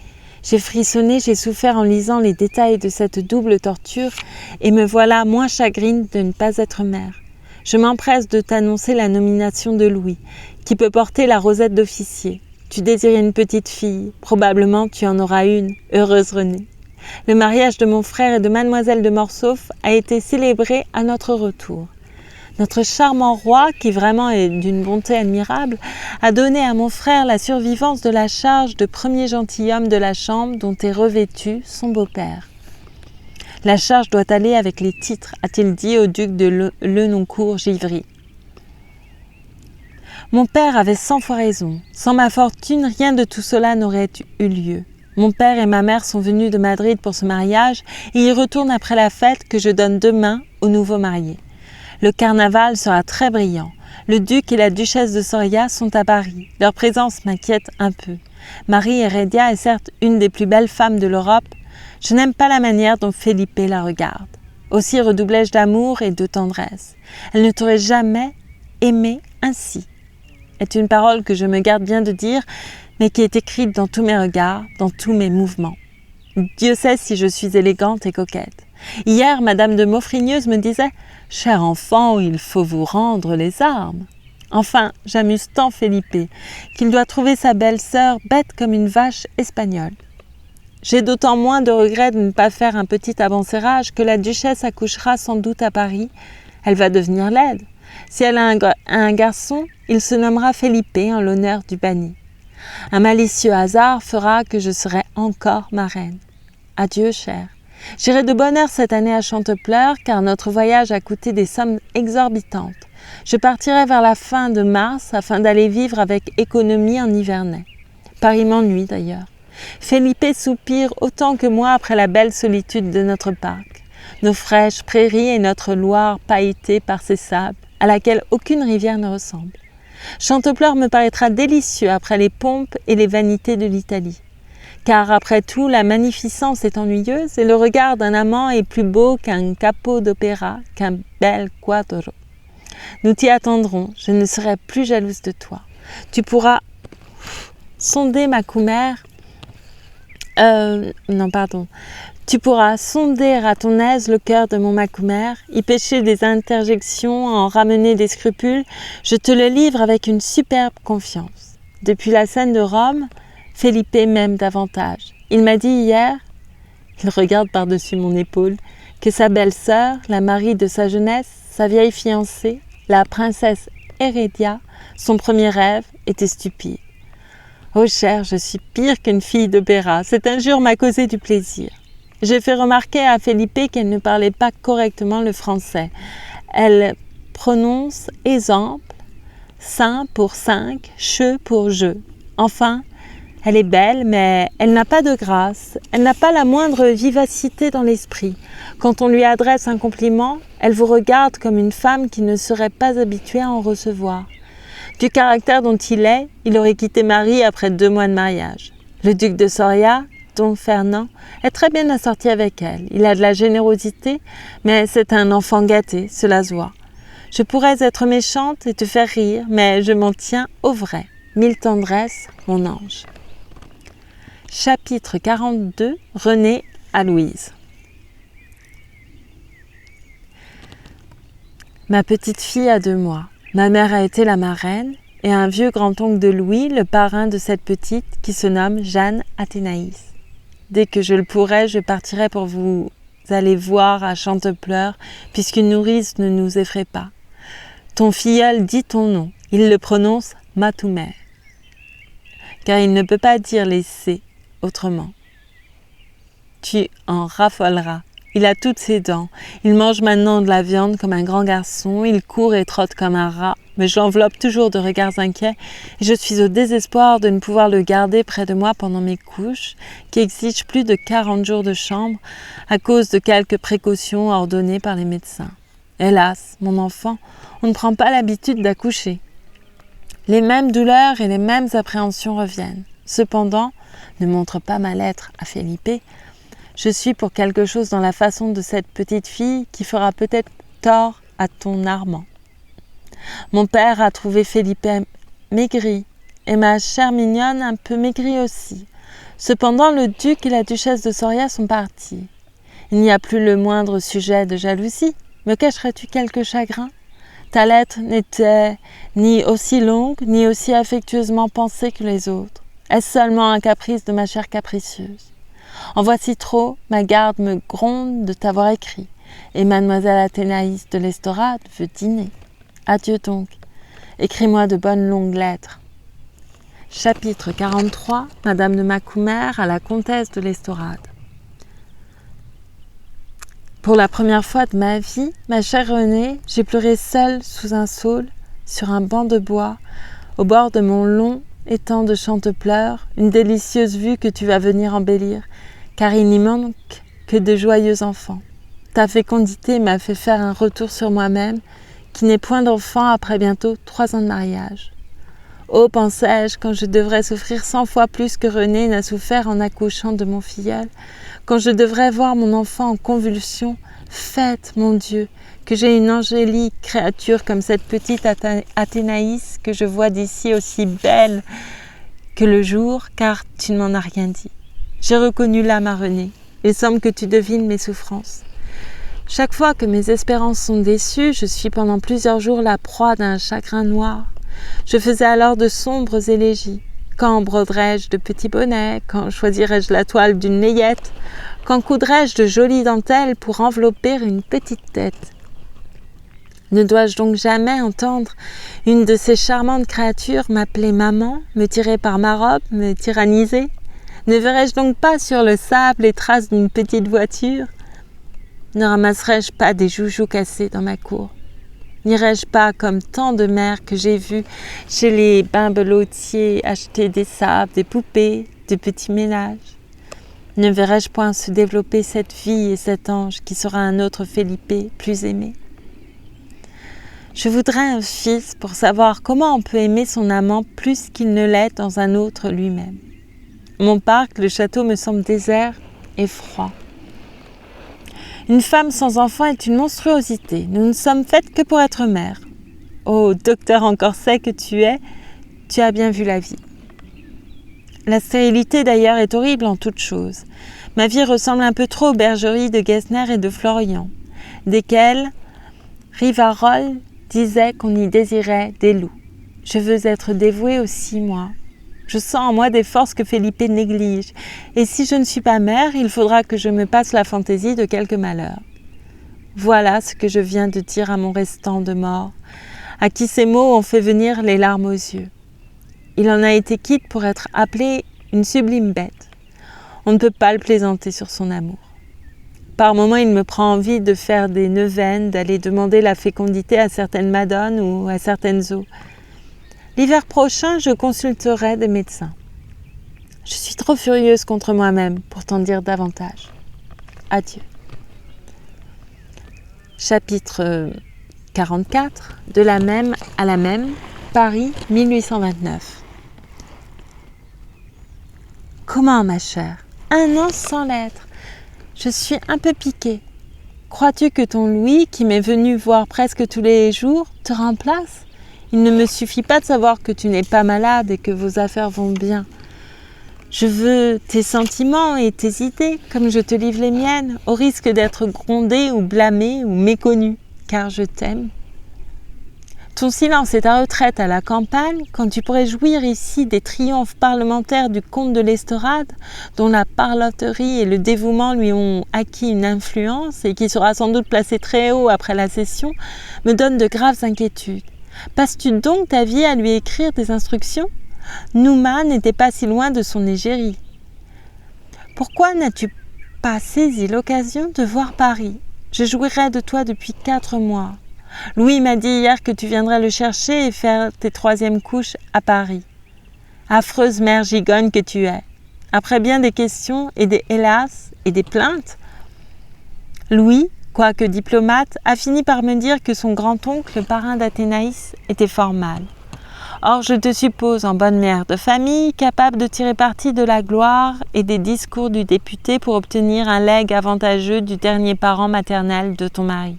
J'ai frissonné, j'ai souffert en lisant les détails de cette double torture et me voilà moins chagrine de ne pas être mère. Je m'empresse de t'annoncer la nomination de Louis, qui peut porter la rosette d'officier. Tu désirais une petite fille, probablement tu en auras une, heureuse Renée. Le mariage de mon frère et de mademoiselle de Morsauf a été célébré à notre retour. Notre charmant roi, qui vraiment est d'une bonté admirable, a donné à mon frère la survivance de la charge de premier gentilhomme de la chambre dont est revêtu son beau-père. La charge doit aller avec les titres, a-t-il dit au duc de Lenoncourt-Givry. Mon père avait 100 fois raison. Sans ma fortune, rien de tout cela n'aurait eu lieu. Mon père et ma mère sont venus de Madrid pour ce mariage et y retournent après la fête que je donne demain aux nouveaux mariés. Le carnaval sera très brillant. Le duc et la duchesse de Soria sont à Paris. Leur présence m'inquiète un peu. Marie Heredia est certes une des plus belles femmes de l'Europe. Je n'aime pas la manière dont Felipe la regarde. Aussi redoublai-je d'amour et de tendresse. Elle ne t'aurait jamais aimé ainsi. Est une parole que je me garde bien de dire, mais qui est écrite dans tous mes regards, dans tous mes mouvements. Dieu sait si je suis élégante et coquette. Hier, Madame de Maufrigneuse me disait « Cher enfant, il faut vous rendre les armes ». Enfin, j'amuse tant Felipe qu'il doit trouver sa belle-sœur bête comme une vache espagnole. J'ai d'autant moins de regret de ne pas faire un petit avancérage que la duchesse accouchera sans doute à Paris. Elle va devenir laide. Si elle a un garçon, il se nommera Felipe en l'honneur du banni. Un malicieux hasard fera que je serai encore marraine. Adieu, chère. J'irai de bonne heure cette année à Chantepleurs, car notre voyage a coûté des sommes exorbitantes. Je partirai vers la fin de mars afin d'aller vivre avec économie en Nivernais. Paris m'ennuie d'ailleurs. Felipe soupire autant que moi après la belle solitude de notre parc, nos fraîches prairies et notre Loire pailletée par ses sables, à laquelle aucune rivière ne ressemble. Chantepleurs me paraîtra délicieux après les pompes et les vanités de l'Italie. Car après tout, la magnificence est ennuyeuse et le regard d'un amant est plus beau qu'un capo d'opéra, qu'un bel quadro. Nous t'y attendrons, je ne serai plus jalouse de toi. Tu pourras sonder Macumer. Tu pourras sonder à ton aise le cœur de mon Macumer, y pêcher des interjections, en ramener des scrupules. Je te le livre avec une superbe confiance. Depuis la scène de Rome, Felipe m'aime davantage. Il m'a dit hier, il regarde par-dessus mon épaule, que sa belle-sœur, la Marie de sa jeunesse, sa vieille fiancée, la princesse Heredia, son premier rêve était stupide. Oh cher, je suis pire qu'une fille d'opéra. Cette injure m'a causé du plaisir. J'ai fait remarquer à Felipe qu'elle ne parlait pas correctement le français. Elle prononce exemple, saint pour 5, che pour je. Enfin, elle est belle, mais elle n'a pas de grâce. Elle n'a pas la moindre vivacité dans l'esprit. Quand on lui adresse un compliment, elle vous regarde comme une femme qui ne serait pas habituée à en recevoir. Du caractère dont il aurait quitté Marie après 2 mois de mariage. Le duc de Soria, Don Fernand, est très bien assorti avec elle. Il a de la générosité, mais c'est un enfant gâté, cela se voit. Je pourrais être méchante et te faire rire, mais je m'en tiens au vrai. 1000 tendresses, mon ange. Chapitre 42. Renée à Louise. Ma petite fille a 2 mois. Ma mère a été la marraine et un vieux grand-oncle de Louis, le parrain de cette petite qui se nomme Jeanne Athénaïs. Dès que je le pourrai, je partirai pour vous aller voir à Chantepleurs, puisqu'une nourrice ne nous effraie pas. Ton filleul dit ton nom, il le prononce Matoumer, car il ne peut pas dire les C autrement. Tu en raffoleras. Il a toutes ses dents. Il mange maintenant de la viande comme un grand garçon. Il court et trotte comme un rat. Mais je l'enveloppe toujours de regards inquiets et je suis au désespoir de ne pouvoir le garder près de moi pendant mes couches, qui exigent plus de 40 jours de chambre à cause de quelques précautions ordonnées par les médecins. Hélas, mon enfant, on ne prend pas l'habitude d'accoucher. Les mêmes douleurs et les mêmes appréhensions reviennent. Cependant, ne montre pas ma lettre à Felipe. Je suis pour quelque chose dans la façon de cette petite fille qui fera peut-être tort à ton Armand. Mon père a trouvé Felipe maigri et ma chère mignonne un peu maigrie aussi. Cependant, le duc et la duchesse de Soria sont partis. Il n'y a plus le moindre sujet de jalousie. Me cacherais-tu quelque chagrin ? Ta lettre n'était ni aussi longue, ni aussi affectueusement pensée que les autres. Est-ce seulement un caprice de ma chère capricieuse ? En voici trop, ma garde me gronde de t'avoir écrit, et mademoiselle Athénaïs de l'Estorade veut dîner. Adieu donc, écris-moi de bonnes longues lettres. Chapitre 43, Madame de Macoumer à la comtesse de l'Estorade. Pour la première fois de ma vie, ma chère Renée, j'ai pleuré seule sous un saule, sur un banc de bois, au bord de mon long étang de Chantepleurs, une délicieuse vue que tu vas venir embellir, car il n'y manque que de joyeux enfants. Ta fécondité m'a fait faire un retour sur moi-même, qui n'ai point d'enfant après bientôt 3 ans de mariage. Oh, pensais-je, quand je devrais souffrir 100 fois plus que Renée n'a souffert en accouchant de mon filleul, quand je devrais voir mon enfant en convulsions, faites, mon Dieu, que j'ai une angélique créature comme cette petite Athénaïs que je vois d'ici aussi belle que le jour, car tu ne m'en as rien dit. J'ai reconnu là ma Renée. Il semble que tu devines mes souffrances. Chaque fois que mes espérances sont déçues, je suis pendant plusieurs jours la proie d'un chagrin noir. Je faisais alors de sombres élégies. Quand broderais-je de petits bonnets? Quand choisirais-je la toile d'une layette? Quand coudrais-je de jolies dentelles pour envelopper une petite tête? Ne dois-je donc jamais entendre une de ces charmantes créatures m'appeler maman, me tirer par ma robe, me tyranniser? Ne verrais-je donc pas sur le sable les traces d'une petite voiture? Ne ramasserais-je pas des joujoux cassés dans ma cour? N'irais-je pas, comme tant de mères que j'ai vues chez les bimbelotiers, acheter des sables, des poupées, des petits ménages? Ne verrais-je point se développer cette fille et cet ange qui sera un autre Felipe plus aimé? Je voudrais un fils pour savoir comment on peut aimer son amant plus qu'il ne l'est dans un autre lui-même. Mon parc, le château, me semble désert et froid. Une femme sans enfant est une monstruosité. Nous ne sommes faites que pour être mères. Oh, docteur en corset que tu es, tu as bien vu la vie. La stérilité d'ailleurs est horrible en toutes choses. Ma vie ressemble un peu trop aux bergeries de Gessner et de Florian, desquelles Rivarol disait qu'on y désirait des loups. Je veux être dévouée aussi, moi. Je sens en moi des forces que Felipe néglige. Et si je ne suis pas mère, il faudra que je me passe la fantaisie de quelque malheur. Voilà ce que je viens de dire à mon restant de mort, à qui ces mots ont fait venir les larmes aux yeux. Il en a été quitte pour être appelé une sublime bête. On ne peut pas le plaisanter sur son amour. Par moments, il me prend envie de faire des neuvaines, d'aller demander la fécondité à certaines madones ou à certaines eaux. L'hiver prochain, je consulterai des médecins. Je suis trop furieuse contre moi-même pour t'en dire davantage. Adieu. Chapitre 44, de la même à la même, Paris, 1829. Comment, ma chère? 1 an sans lettre. Je suis un peu piquée. Crois-tu que ton Louis, qui m'est venu voir presque tous les jours, te remplace? Il ne me suffit pas de savoir que tu n'es pas malade et que vos affaires vont bien. Je veux tes sentiments et tes idées, comme je te livre les miennes, au risque d'être grondée ou blâmée ou méconnue, car je t'aime. Ton silence et ta retraite à la campagne, quand tu pourrais jouir ici des triomphes parlementaires du comte de l'Estorade, dont la parloterie et le dévouement lui ont acquis une influence et qui sera sans doute placé très haut après la session, me donnent de graves inquiétudes. Passes-tu donc ta vie à lui écrire des instructions ? Nouma n'était pas si loin de son égérie. Pourquoi n'as-tu pas saisi l'occasion de voir Paris ? Je jouirais de toi depuis 4 mois. Louis m'a dit hier que tu viendrais le chercher et faire tes 3e couches à Paris. Affreuse mère gigogne que tu es. Après bien des questions et des hélas et des plaintes, Louis, quoique diplomate, a fini par me dire que son grand-oncle, le parrain d'Athénaïs, était fort mal. Or, je te suppose en bonne mère de famille, capable de tirer parti de la gloire et des discours du député pour obtenir un legs avantageux du dernier parent maternel de ton mari.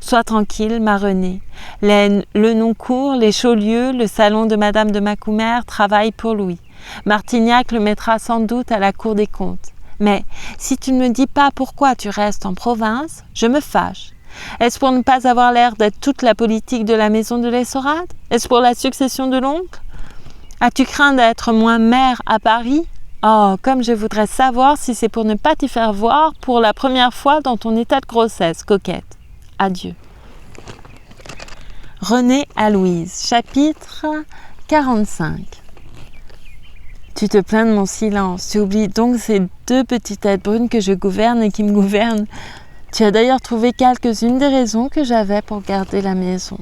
Sois tranquille, ma Renée. Le Noncourt, les Chaulieu, le salon de Madame de Macoumer travaillent pour Louis. Martignac le mettra sans doute à la Cour des comptes. Mais si tu ne me dis pas pourquoi tu restes en province, je me fâche. Est-ce pour ne pas avoir l'air d'être toute la politique de la maison de l'Estorade ? Est-ce pour la succession de l'oncle ? As-tu craint d'être moins mère à Paris ? Oh, comme je voudrais savoir si c'est pour ne pas t'y faire voir pour la première fois dans ton état de grossesse, coquette. Adieu. Renée à Louise, chapitre 45. Tu te plains de mon silence, tu oublies donc ces 2 petites têtes brunes que je gouverne et qui me gouvernent. Tu as d'ailleurs trouvé quelques-unes des raisons que j'avais pour garder la maison.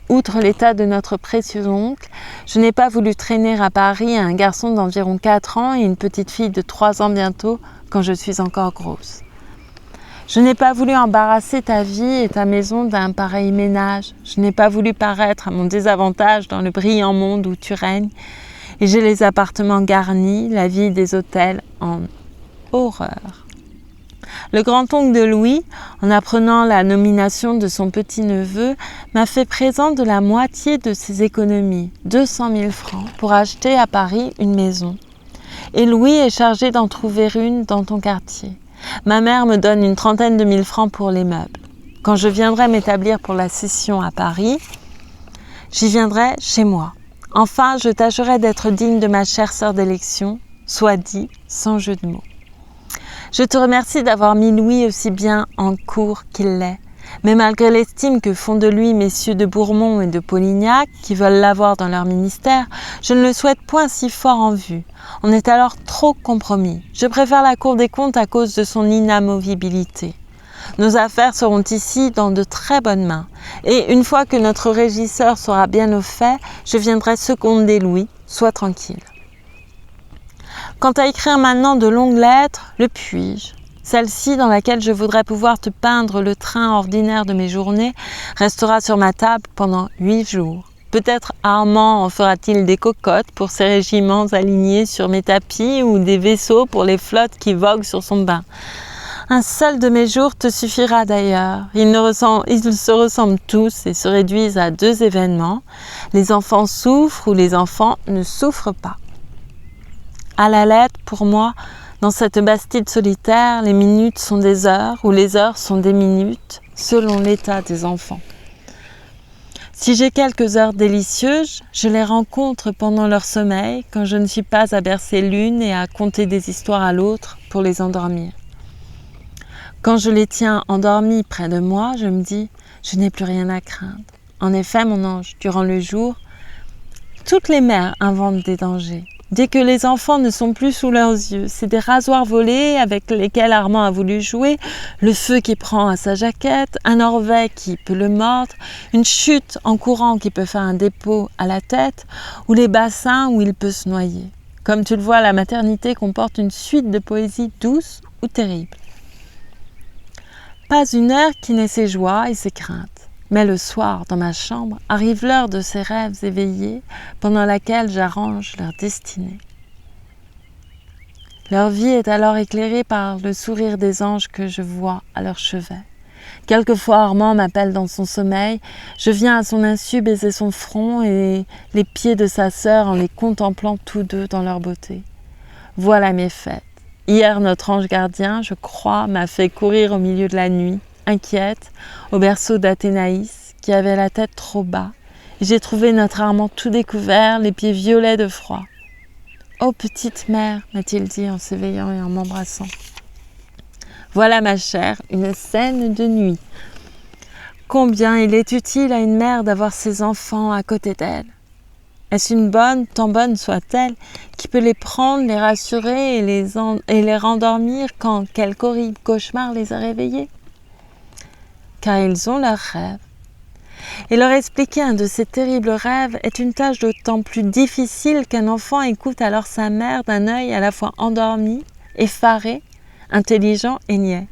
Outre l'état de notre précieux oncle, je n'ai pas voulu traîner à Paris un garçon d'environ 4 ans et une petite fille de 3 ans bientôt, quand je suis encore grosse. Je n'ai pas voulu embarrasser ta vie et ta maison d'un pareil ménage. Je n'ai pas voulu paraître à mon désavantage dans le brillant monde où tu règnes. Et j'ai les appartements garnis, la vie des hôtels en horreur. Le grand-oncle de Louis, en apprenant la nomination de son petit-neveu, m'a fait présent de la moitié de ses économies, 200 000 francs, pour acheter à Paris une maison. Et Louis est chargé d'en trouver une dans ton quartier. Ma mère me donne une 30aine de 1000 francs pour les meubles. Quand je viendrai m'établir pour la session à Paris, j'y viendrai chez moi. Enfin, je tâcherai d'être digne de ma chère sœur d'élection, soit dit sans jeu de mots. Je te remercie d'avoir mis Louis aussi bien en cour qu'il l'est. Mais malgré l'estime que font de lui messieurs de Bourmont et de Polignac, qui veulent l'avoir dans leur ministère, je ne le souhaite point si fort en vue. On est alors trop compromis. Je préfère la Cour des comptes à cause de son inamovibilité. Nos affaires seront ici dans de très bonnes mains. Et une fois que notre régisseur sera bien au fait, je viendrai seconder Louis. Sois tranquille. Quant à écrire maintenant de longues lettres, le puis-je ? Celle-ci, dans laquelle je voudrais pouvoir te peindre le train ordinaire de mes journées, restera sur ma table pendant 8 jours. Peut-être Armand en fera-t-il des cocottes pour ses régiments alignés sur mes tapis ou des vaisseaux pour les flottes qui voguent sur son bain. Un seul de mes jours te suffira d'ailleurs. Ils se ressemblent tous et se réduisent à 2 événements. Les enfants souffrent ou les enfants ne souffrent pas. À la lettre, pour moi, dans cette bastide solitaire, les minutes sont des heures ou les heures sont des minutes, selon l'état des enfants. Si j'ai quelques heures délicieuses, je les rencontre pendant leur sommeil, quand je ne suis pas à bercer l'une et à conter des histoires à l'autre pour les endormir. Quand je les tiens endormis près de moi, je me dis « je n'ai plus rien à craindre ». En effet, mon ange, durant le jour, toutes les mères inventent des dangers. Dès que les enfants ne sont plus sous leurs yeux, c'est des rasoirs volés avec lesquels Armand a voulu jouer, le feu qui prend à sa jaquette, un orvet qui peut le mordre, une chute en courant qui peut faire un dépôt à la tête, ou les bassins où il peut se noyer. Comme tu le vois, la maternité comporte une suite de poésies douces ou terribles. Pas une heure qui n'ait ses joies et ses craintes. Mais le soir, dans ma chambre, arrive l'heure de ces rêves éveillés pendant laquelle j'arrange leur destinée. Leur vie est alors éclairée par le sourire des anges que je vois à leur chevet. Quelquefois Armand m'appelle dans son sommeil, je viens à son insu baiser son front et les pieds de sa sœur en les contemplant tous deux dans leur beauté. Voilà mes fêtes. Hier, notre ange gardien, je crois, m'a fait courir au milieu de la nuit, inquiète, au berceau d'Athénaïs, qui avait la tête trop bas. Et j'ai trouvé notre Armand tout découvert, les pieds violets de froid. « Oh, petite mère !» m'a-t-il dit en s'éveillant et en m'embrassant. Voilà, ma chère, une scène de nuit. Combien il est utile à une mère d'avoir ses enfants à côté d'elle. Est-ce une bonne, tant bonne soit-elle, qui peut les prendre, les rassurer et les rendormir quand quelque horrible cauchemar les a réveillés? Car ils ont leurs rêves. Et leur expliquer un de ces terribles rêves est une tâche d'autant plus difficile qu'un enfant écoute alors sa mère d'un œil à la fois endormi, effaré, intelligent et niais.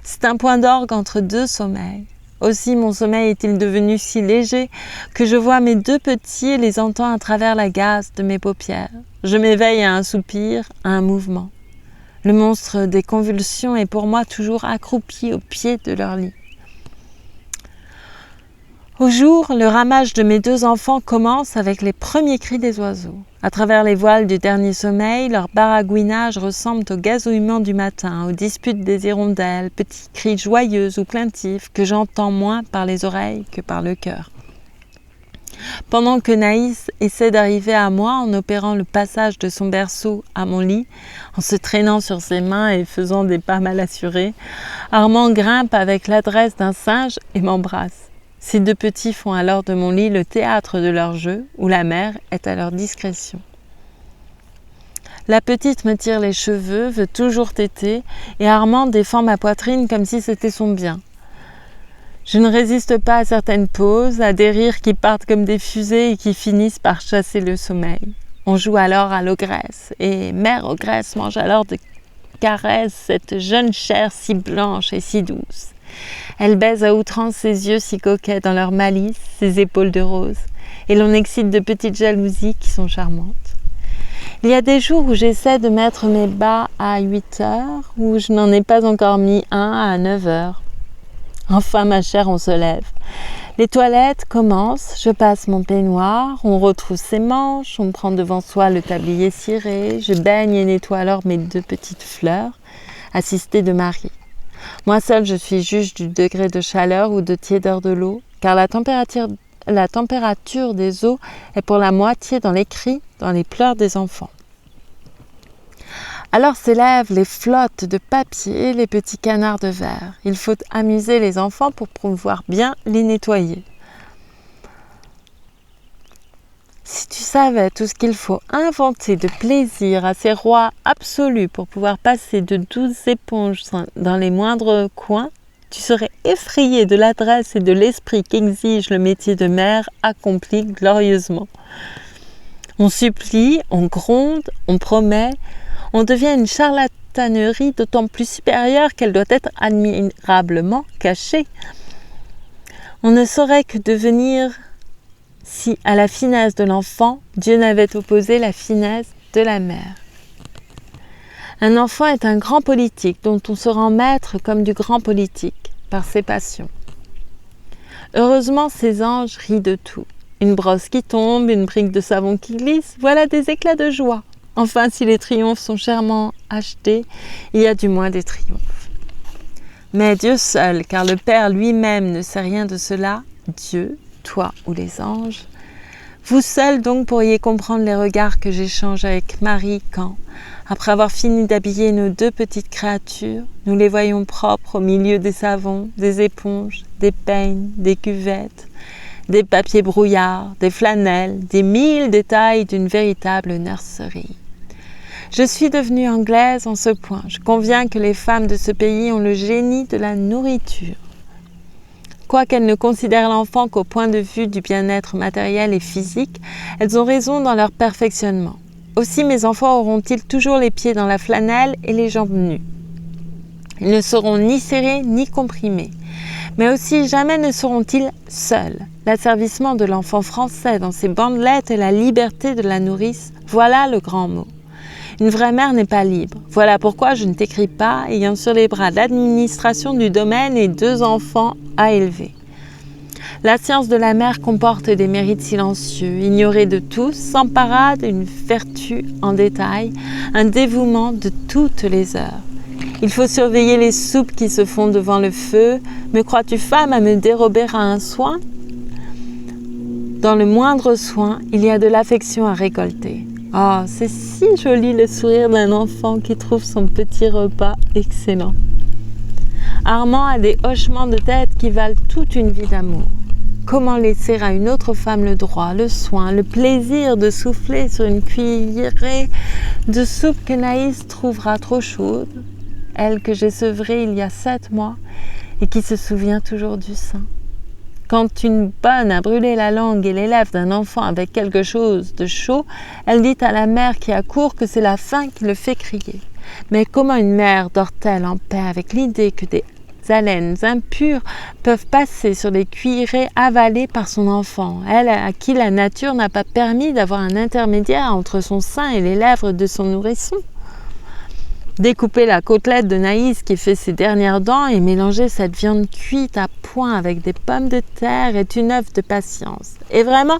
C'est un point d'orgue entre deux sommeils. Aussi mon sommeil est-il devenu si léger que je vois mes deux petits et les entends à travers la gaze de mes paupières. Je m'éveille à un soupir, à un mouvement. Le monstre des convulsions est pour moi toujours accroupi au pied de leur lit. Au jour, le ramage de mes deux enfants commence avec les premiers cris des oiseaux. À travers les voiles du dernier sommeil, leur baragouinage ressemble au gazouillement du matin, aux disputes des hirondelles, petits cris joyeux ou plaintifs que j'entends moins par les oreilles que par le cœur. Pendant que Naïs essaie d'arriver à moi en opérant le passage de son berceau à mon lit, en se traînant sur ses mains et faisant des pas mal assurés, Armand grimpe avec l'adresse d'un singe et m'embrasse. Ces deux petits font alors de mon lit le théâtre de leur jeu, où la mère est à leur discrétion. La petite me tire les cheveux, veut toujours téter, et Armand défend ma poitrine comme si c'était son bien. Je ne résiste pas à certaines pauses, à des rires qui partent comme des fusées et qui finissent par chasser le sommeil. On joue alors à l'ogresse, et mère ogresse mange alors de caresses cette jeune chair si blanche et si douce. Elle baise à outrance ses yeux si coquets dans leur malice, ses épaules de rose, et l'on excite de petites jalousies qui sont charmantes. Il y a des jours où j'essaie de mettre mes bas à 8 heures, où je n'en ai pas encore mis un à 9 heures. Enfin, ma chère, on se lève. Les toilettes commencent, je passe mon peignoir, on retrousse ses manches, on prend devant soi le tablier ciré, je baigne et nettoie alors mes deux petites fleurs, assistées de Marie. Moi seule, je suis juge du degré de chaleur ou de tiédeur de l'eau, car la température des eaux est pour la moitié dans les cris, dans les pleurs des enfants. Alors s'élèvent les flottes de papier, les petits canards de verre. Il faut amuser les enfants pour pouvoir bien les nettoyer. Si tu savais tout ce qu'il faut inventer de plaisir à ces rois absolus pour pouvoir passer de douces éponges dans les moindres coins, tu serais effrayé de l'adresse et de l'esprit qu'exige le métier de mère accompli glorieusement. On supplie, on gronde, on promet, on devient une charlatanerie d'autant plus supérieure qu'elle doit être admirablement cachée. On ne saurait que devenir si à la finesse de l'enfant, Dieu n'avait opposé la finesse de la mère. Un enfant est un grand politique dont on se rend maître comme du grand politique, par ses passions. Heureusement, ces anges rient de tout. Une brosse qui tombe, une brique de savon qui glisse, voilà des éclats de joie. Enfin, si les triomphes sont chèrement achetés, il y a du moins des triomphes. Mais Dieu seul, car le Père lui-même ne sait rien de cela, Dieu, toi ou les anges, vous seuls donc pourriez comprendre les regards que j'échange avec Marie quand, après avoir fini d'habiller nos deux petites créatures, nous les voyons propres au milieu des savons, des éponges, des peignes, des cuvettes, des papiers brouillards, des flanelles, des 1000 détails d'une véritable nurserie. Je suis devenue anglaise en ce point. Je conviens que les femmes de ce pays ont le génie de la nourriture. Quoiqu'elles ne considèrent l'enfant qu'au point de vue du bien-être matériel et physique, elles ont raison dans leur perfectionnement. Aussi mes enfants auront-ils toujours les pieds dans la flanelle et les jambes nues. Ils ne seront ni serrés ni comprimés. Mais aussi jamais ne seront-ils seuls. L'asservissement de l'enfant français dans ses bandelettes et la liberté de la nourrice, voilà le grand mot. Une vraie mère n'est pas libre. Voilà pourquoi je ne t'écris pas, ayant sur les bras l'administration du domaine et 2 enfants à élever. La science de la mère comporte des mérites silencieux, ignorés de tous, sans parade, une vertu en détail, un dévouement de toutes les heures. Il faut surveiller les soupes qui se font devant le feu. Me crois-tu femme à me dérober à un soin ? Dans le moindre soin, il y a de l'affection à récolter. Oh, c'est si joli le sourire d'un enfant qui trouve son petit repas excellent. Armand a des hochements de tête qui valent toute une vie d'amour. Comment laisser à une autre femme le droit, le soin, le plaisir de souffler sur une cuillerée de soupe que Naïs trouvera trop chaude, elle que j'ai sevrée il y a 7 mois et qui se souvient toujours du sein. Quand une bonne a brûlé la langue et les lèvres d'un enfant avec quelque chose de chaud, elle dit à la mère qui accourt que c'est la faim qui le fait crier. Mais comment une mère dort-elle en paix avec l'idée que des haleines impures peuvent passer sur les cuillerées avalées par son enfant, elle à qui la nature n'a pas permis d'avoir un intermédiaire entre son sein et les lèvres de son nourrisson? Découper la côtelette de Naïs qui fait ses dernières dents et mélanger cette viande cuite à point avec des pommes de terre est une œuvre de patience. Et vraiment,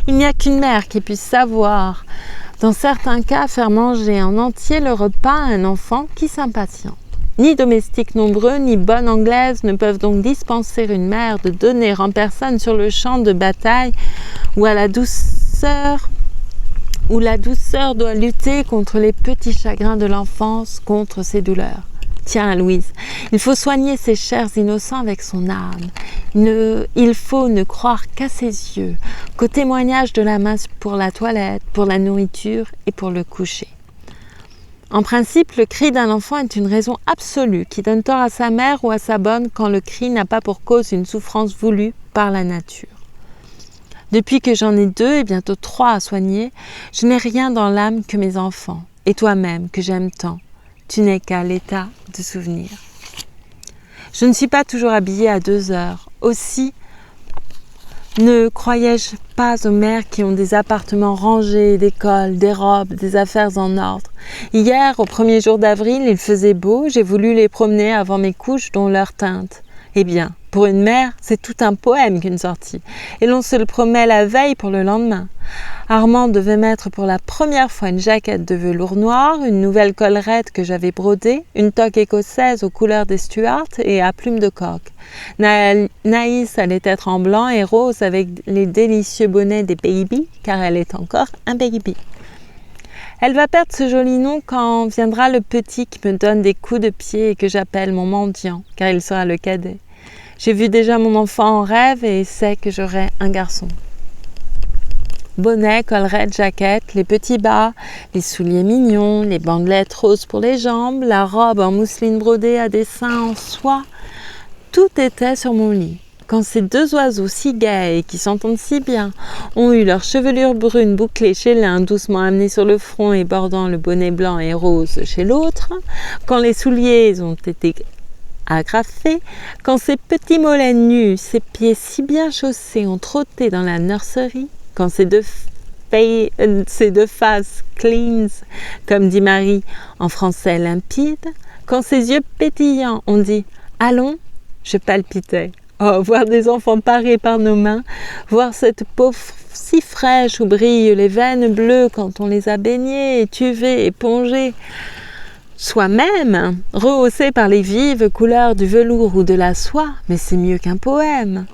il n'y a qu'une mère qui puisse savoir, dans certains cas, faire manger en entier le repas à un enfant qui s'impatiente. Ni domestiques nombreux, ni bonne anglaise ne peuvent donc dispenser une mère de donner en personne sur le champ de bataille où la douceur doit lutter contre les petits chagrins de l'enfance, contre ses douleurs. Tiens, Louise, il faut soigner ces chers innocents avec son âme. Il faut ne croire qu'à ses yeux, qu'au témoignage de la main pour la toilette, pour la nourriture et pour le coucher. En principe, le cri d'un enfant est une raison absolue qui donne tort à sa mère ou à sa bonne quand le cri n'a pas pour cause une souffrance voulue par la nature. Depuis que j'en ai 2 et bientôt 3 à soigner, je n'ai rien dans l'âme que mes enfants, et toi-même que j'aime tant. Tu n'es qu'à l'état de souvenir. Je ne suis pas toujours habillée à 2 heures. Aussi, ne croyais-je pas aux mères qui ont des appartements rangés, des cols, des robes, des affaires en ordre. Hier, au 1er jour d'avril, il faisait beau, j'ai voulu les promener avant mes couches dont l'heure teinte. Eh bien, pour une mère, c'est tout un poème qu'une sortie, et l'on se le promet la veille pour le lendemain. Armand devait mettre pour la première fois une jaquette de velours noir, une nouvelle collerette que j'avais brodée, une toque écossaise aux couleurs des Stuarts et à plumes de coq. Naïs allait être en blanc et rose avec les délicieux bonnets des baby, car elle est encore un baby. Elle va perdre ce joli nom quand viendra le petit qui me donne des coups de pied et que j'appelle mon mendiant, car il sera le cadet. J'ai vu déjà mon enfant en rêve et sais que j'aurai un garçon. Bonnet, collerette, jaquette, les petits bas, les souliers mignons, les bandelettes roses pour les jambes, la robe en mousseline brodée à dessin en soie, tout était sur mon lit. Quand ces 2 oiseaux si gais et qui s'entendent si bien ont eu leur chevelure brune bouclée chez l'un, doucement amenée sur le front et bordant le bonnet blanc et rose chez l'autre, quand les souliers ont été agrafés, quand ces petits mollets nus, ces pieds si bien chaussés ont trotté dans la nurserie, quand ces deux faces cleans, comme dit Marie en français limpide, quand ces yeux pétillants ont dit « Allons », je palpitais. Oh, voir des enfants parés par nos mains, voir cette peau si fraîche où brillent les veines bleues quand on les a baignés, étuvés, épongés, soi-même, rehaussé par les vives couleurs du velours ou de la soie, mais c'est mieux qu'un poème.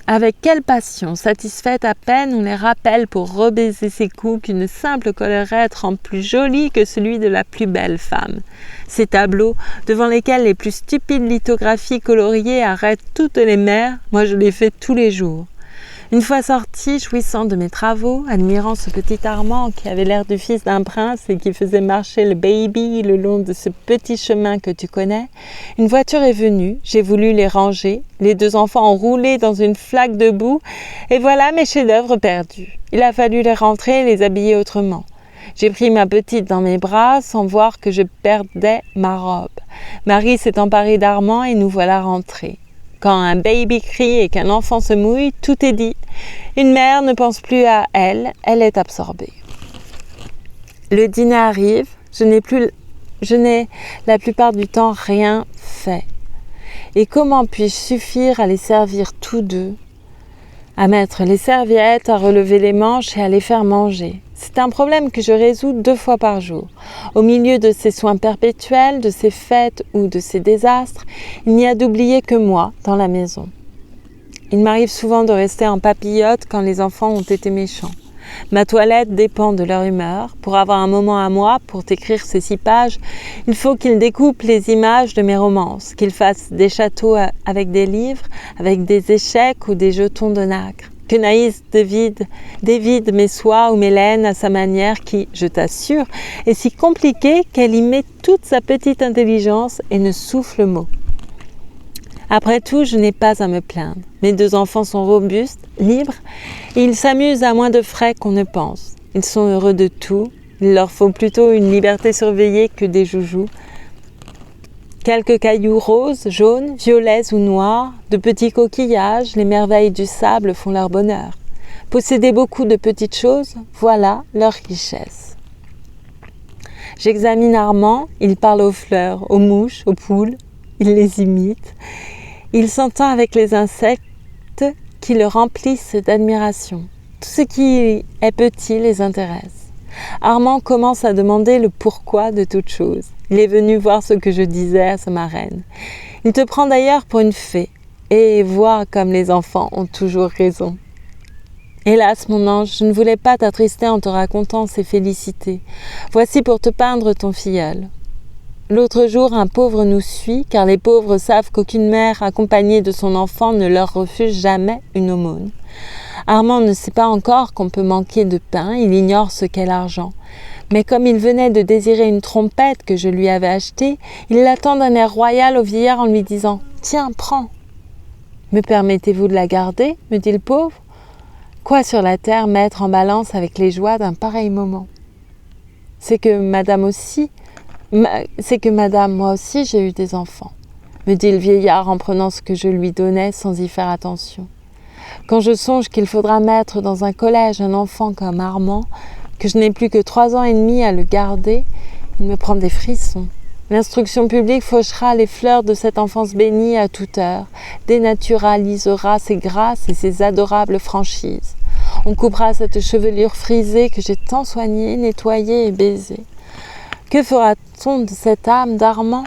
Avec quelle passion, satisfaite à peine, on les rappelle pour rebaiser ses coups qu'une simple collerette rend plus jolie que celui de la plus belle femme. Ces tableaux, devant lesquels les plus stupides lithographies coloriées arrêtent toutes les mères, moi je les fais tous les jours. Une fois sortie, jouissant de mes travaux, admirant ce petit Armand qui avait l'air du fils d'un prince et qui faisait marcher le baby le long de ce petit chemin que tu connais, une voiture est venue, j'ai voulu les ranger, les 2 enfants ont roulé dans une flaque de boue, et voilà mes chefs-d'œuvre perdus. Il a fallu les rentrer et les habiller autrement. J'ai pris ma petite dans mes bras sans voir que je perdais ma robe. Marie s'est emparée d'Armand et nous voilà rentrés. Quand un baby crie et qu'un enfant se mouille, tout est dit. Une mère ne pense plus à elle, elle est absorbée. Le dîner arrive, je n'ai la plupart du temps rien fait. Et comment puis-je suffire à les servir tous 2, à mettre les serviettes, à relever les manches et à les faire manger? C'est un problème que je résous 2 fois par jour. Au milieu de ces soins perpétuels, de ces fêtes ou de ces désastres, il n'y a d'oublié que moi dans la maison. Il m'arrive souvent de rester en papillote quand les enfants ont été méchants. Ma toilette dépend de leur humeur. Pour avoir un moment à moi, pour t'écrire ces 6 pages, il faut qu'ils découpent les images de mes romances, qu'ils fassent des châteaux avec des livres, avec des échecs ou des jetons de nacre. Que Naïs dévide mes soies ou mes laines à sa manière qui, je t'assure, est si compliquée qu'elle y met toute sa petite intelligence et ne souffle mot. Après tout, je n'ai pas à me plaindre. Mes 2 enfants sont robustes, libres, et ils s'amusent à moins de frais qu'on ne pense. Ils sont heureux de tout. Il leur faut plutôt une liberté surveillée que des joujoux. Quelques cailloux roses, jaunes, violets ou noirs, de petits coquillages, les merveilles du sable font leur bonheur. Posséder beaucoup de petites choses, voilà leur richesse. J'examine Armand, il parle aux fleurs, aux mouches, aux poules, il les imite. Il s'entend avec les insectes qui le remplissent d'admiration. Tout ce qui est petit les intéresse. Armand commence à demander le pourquoi de toute chose. Il est venu voir ce que je disais à sa marraine. Il te prend d'ailleurs pour une fée et voit comme les enfants ont toujours raison. Hélas, mon ange, je ne voulais pas t'attrister en te racontant ces félicités. Voici pour te peindre ton filleul. L'autre jour, un pauvre nous suit, car les pauvres savent qu'aucune mère accompagnée de son enfant ne leur refuse jamais une aumône. Armand ne sait pas encore qu'on peut manquer de pain, il ignore ce qu'est l'argent. Mais comme il venait de désirer une trompette que je lui avais achetée, il l'attend d'un air royal au vieillard en lui disant « Tiens, prends !»« Me permettez-vous de la garder ?» me dit le pauvre. Quoi sur la terre mettre en balance avec les joies d'un pareil moment ? C'est que madame, moi aussi, j'ai eu des enfants, me dit le vieillard en prenant ce que je lui donnais sans y faire attention. Quand je songe qu'il faudra mettre dans un collège un enfant comme Armand, que je n'ai plus que 3 ans et demi à le garder, il me prend des frissons. L'instruction publique fauchera les fleurs de cette enfance bénie à toute heure, dénaturalisera ses grâces et ses adorables franchises. On coupera cette chevelure frisée que j'ai tant soignée, nettoyée et baisée. Que fera-t-on de cette âme d'Armand ?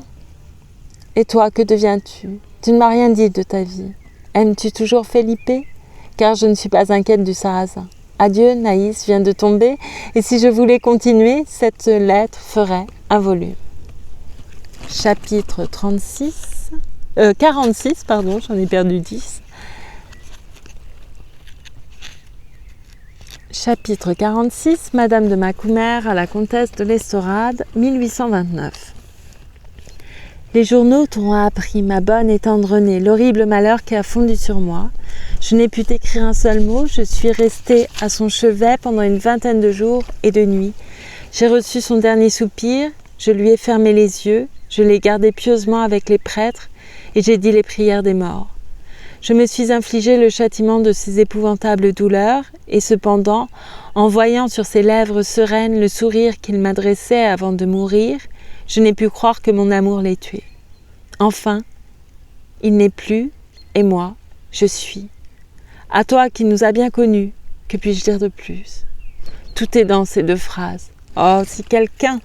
Et toi, que deviens-tu ? Tu ne m'as rien dit de ta vie. Aimes-tu toujours Felipe ? Car je ne suis pas inquiète du sarrasin. Adieu, Naïs vient de tomber, et si je voulais continuer, cette lettre ferait un volume. Chapitre 46, j'en ai perdu 10. Chapitre 46, Madame de Macumer à la comtesse de l'Estorade, 1829. Les journaux t'ont appris, ma bonne et tendre née, l'horrible malheur qui a fondu sur moi. Je n'ai pu t'écrire un seul mot, je suis restée à son chevet pendant une 20aine de jours et de nuits. J'ai reçu son dernier soupir, je lui ai fermé les yeux, je l'ai gardé pieusement avec les prêtres et j'ai dit les prières des morts. Je me suis infligé le châtiment de ces épouvantables douleurs et cependant, en voyant sur ses lèvres sereines le sourire qu'il m'adressait avant de mourir, je n'ai pu croire que mon amour l'ait tué. Enfin, il n'est plus, et moi, je suis. À toi qui nous as bien connus, que puis-je dire de plus ? Tout est dans ces 2 phrases. Oh, si quelqu'un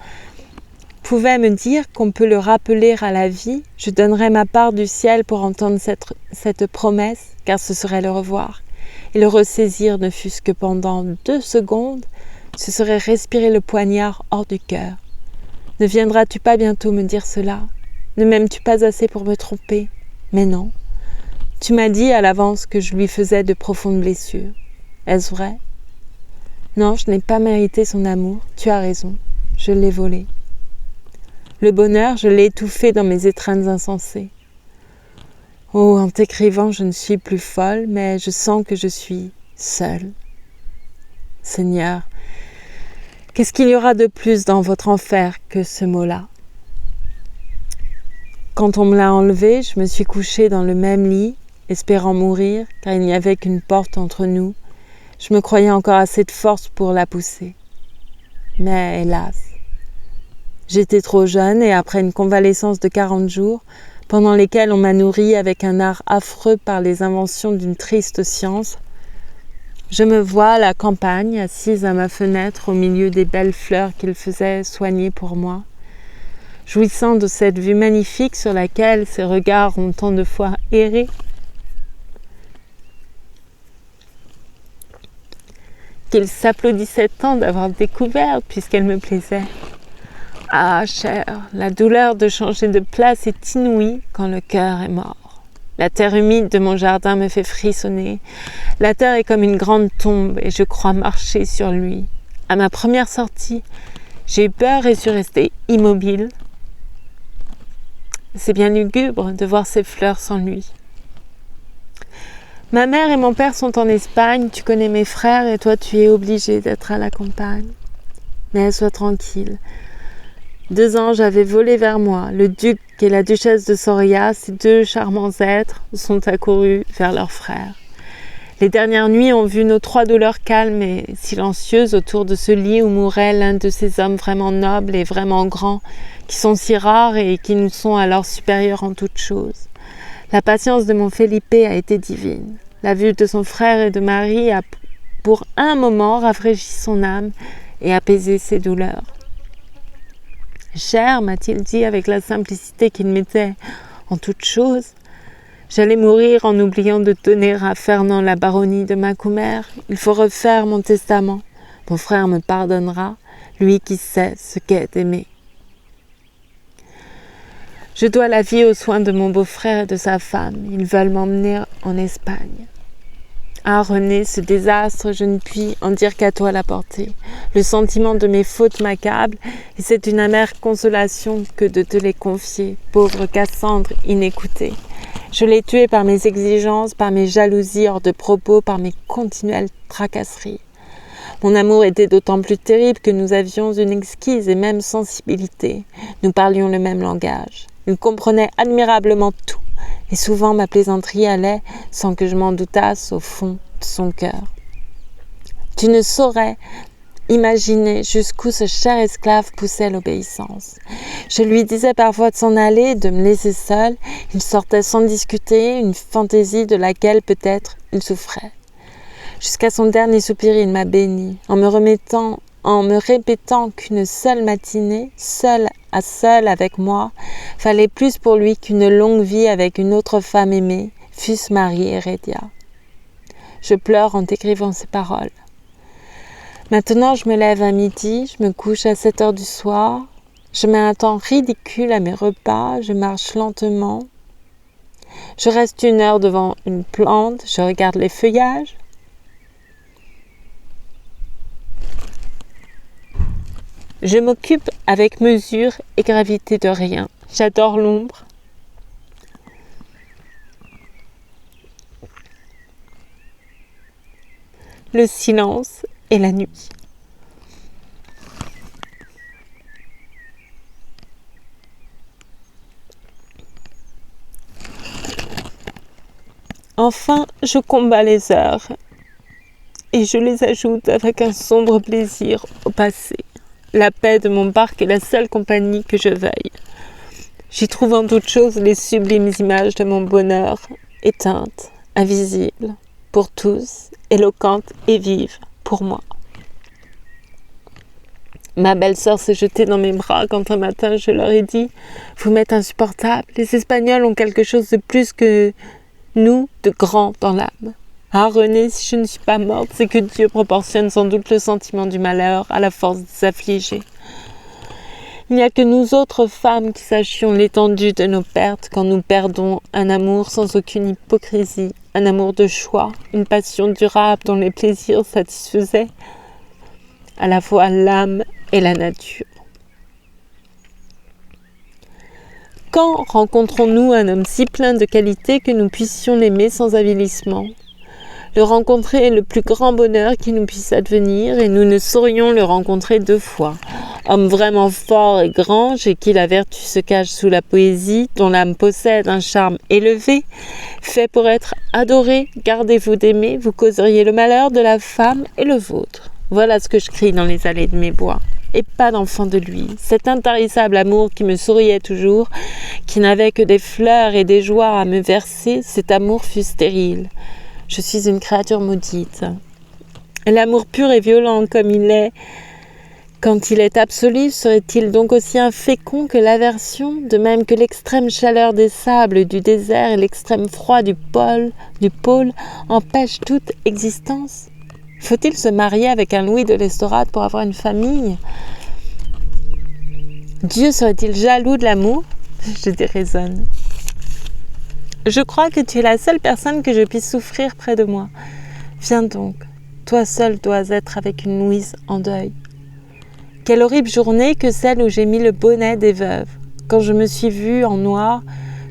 pouvait me dire qu'on peut le rappeler à la vie, je donnerais ma part du ciel pour entendre cette promesse, car ce serait le revoir. Et le ressaisir ne fût-ce que pendant 2 secondes, ce serait respirer le poignard hors du cœur. Ne viendras-tu pas bientôt me dire cela ? Ne m'aimes-tu pas assez pour me tromper ? Mais non. Tu m'as dit à l'avance que je lui faisais de profondes blessures. Est-ce vrai ? Non, je n'ai pas mérité son amour. Tu as raison. Je l'ai volé. Le bonheur, je l'ai étouffé dans mes étreintes insensées. Oh, en t'écrivant, je ne suis plus folle, mais je sens que je suis seule. Seigneur, qu'est-ce qu'il y aura de plus dans votre enfer que ce mot-là ? Quand on me l'a enlevé, je me suis couchée dans le même lit, espérant mourir, car il n'y avait qu'une porte entre nous. Je me croyais encore assez de force pour la pousser. Mais hélas, j'étais trop jeune et après une convalescence de 40 jours, pendant lesquels on m'a nourri avec un art affreux par les inventions d'une triste science, je me vois à la campagne, assise à ma fenêtre au milieu des belles fleurs qu'il faisait soigner pour moi, jouissant de cette vue magnifique sur laquelle ses regards ont tant de fois erré. qu'il s'applaudissait tant d'avoir découvert puisqu'elle me plaisait. Ah, chère, la douleur de changer de place est inouïe quand le cœur est mort. La terre humide de mon jardin me fait frissonner. La terre est comme une grande tombe et je crois marcher sur lui. À ma première sortie, j'ai eu peur et suis restée immobile. C'est bien lugubre de voir ces fleurs sans lui. Ma mère et mon père sont en Espagne, tu connais mes frères et toi tu es obligé d'être à la campagne. Mais sois tranquille. 2 anges avaient volé vers moi. Le duc et la duchesse de Soria, ces 2 charmants êtres, sont accourus vers leurs frères. Les dernières nuits ont vu nos 3 douleurs calmes et silencieuses autour de ce lit où mourait l'un de ces hommes vraiment nobles et vraiment grands, qui sont si rares et qui nous sont alors supérieurs en toutes choses. La patience de mon Felipe a été divine. La vue de son frère et de Marie a pour un moment rafraîchi son âme et apaisé ses douleurs. « Cher, m'a-t-il dit avec la simplicité qu'il mettait en toutes choses, j'allais mourir en oubliant de donner à Fernand la baronnie de Macumer. Il faut refaire mon testament. Mon frère me pardonnera, lui qui sait ce qu'est d'aimer. Je dois la vie aux soins de mon beau-frère et de sa femme. Ils veulent m'emmener en Espagne. Ah René, ce désastre, je ne puis en dire qu'à toi la porter. Le sentiment de mes fautes m'accable, et c'est une amère consolation que de te les confier, pauvre Cassandre inécoutée. Je l'ai tué par mes exigences, par mes jalousies hors de propos, par mes continuelles tracasseries. Mon amour était d'autant plus terrible que nous avions une exquise et même sensibilité. Nous parlions le même langage. Il comprenait admirablement tout. Et souvent ma plaisanterie allait, sans que je m'en doutasse, au fond de son cœur. Tu ne saurais imaginer jusqu'où ce cher esclave poussait l'obéissance. Je lui disais parfois de s'en aller, de me laisser seule. Il sortait sans discuter, une fantaisie de laquelle peut-être il souffrait. Jusqu'à son dernier soupir, il m'a bénie, en me répétant qu'une seule matinée, seule à seule avec moi, fallait plus pour lui qu'une longue vie avec une autre femme aimée, fût-ce Marie Heredia. Je pleure en t'écrivant ces paroles. Maintenant, je me lève à midi, je me couche à 7 heures du soir, je mets un temps ridicule à mes repas, je marche lentement, je reste 1 heure devant une plante, je regarde les feuillages. Je m'occupe avec mesure et gravité de rien. J'adore l'ombre. Le silence et la nuit. Enfin, je combats les heures et je les ajoute avec un sombre plaisir au passé. La paix de mon parc est la seule compagnie que je veuille. J'y trouve en toutes choses les sublimes images de mon bonheur, éteintes, invisibles, pour tous, éloquentes et vives, pour moi. Ma belle-sœur s'est jetée dans mes bras quand un matin je leur ai dit « Vous m'êtes insupportables, les Espagnols ont quelque chose de plus que nous, de grand dans l'âme. » Ah René, si je ne suis pas morte, c'est que Dieu proportionne sans doute le sentiment du malheur à la force des affligés. Il n'y a que nous autres femmes qui sachions l'étendue de nos pertes quand nous perdons un amour sans aucune hypocrisie, un amour de choix, une passion durable dont les plaisirs satisfaisaient à la fois l'âme et la nature. Quand rencontrons-nous un homme si plein de qualités que nous puissions l'aimer sans avilissement ? Le rencontrer est le plus grand bonheur qui nous puisse advenir et nous ne saurions le rencontrer 2 fois. Homme vraiment fort et grand, chez qui la vertu se cache sous la poésie, dont l'âme possède un charme élevé, fait pour être adoré, gardez-vous d'aimer, vous causeriez le malheur de la femme et le vôtre. Voilà ce que je crie dans les allées de mes bois. Et pas d'enfant de lui. Cet intarissable amour qui me souriait toujours, qui n'avait que des fleurs et des joies à me verser, cet amour fut stérile. Je suis une créature maudite. L'amour pur et violent comme il est, quand il est absolu, serait-il donc aussi infécond que l'aversion, de même que l'extrême chaleur des sables du désert et l'extrême froid du pôle empêchent toute existence ? Faut-il se marier avec un Louis de l'Estorade pour avoir une famille? Dieu serait-il jaloux de l'amour? Je déraisonne. Je crois que tu es la seule personne que je puisse souffrir près de moi. Viens donc, toi seul dois être avec une Louise en deuil. Quelle horrible journée que celle où j'ai mis le bonnet des veuves. Quand je me suis vue en noir,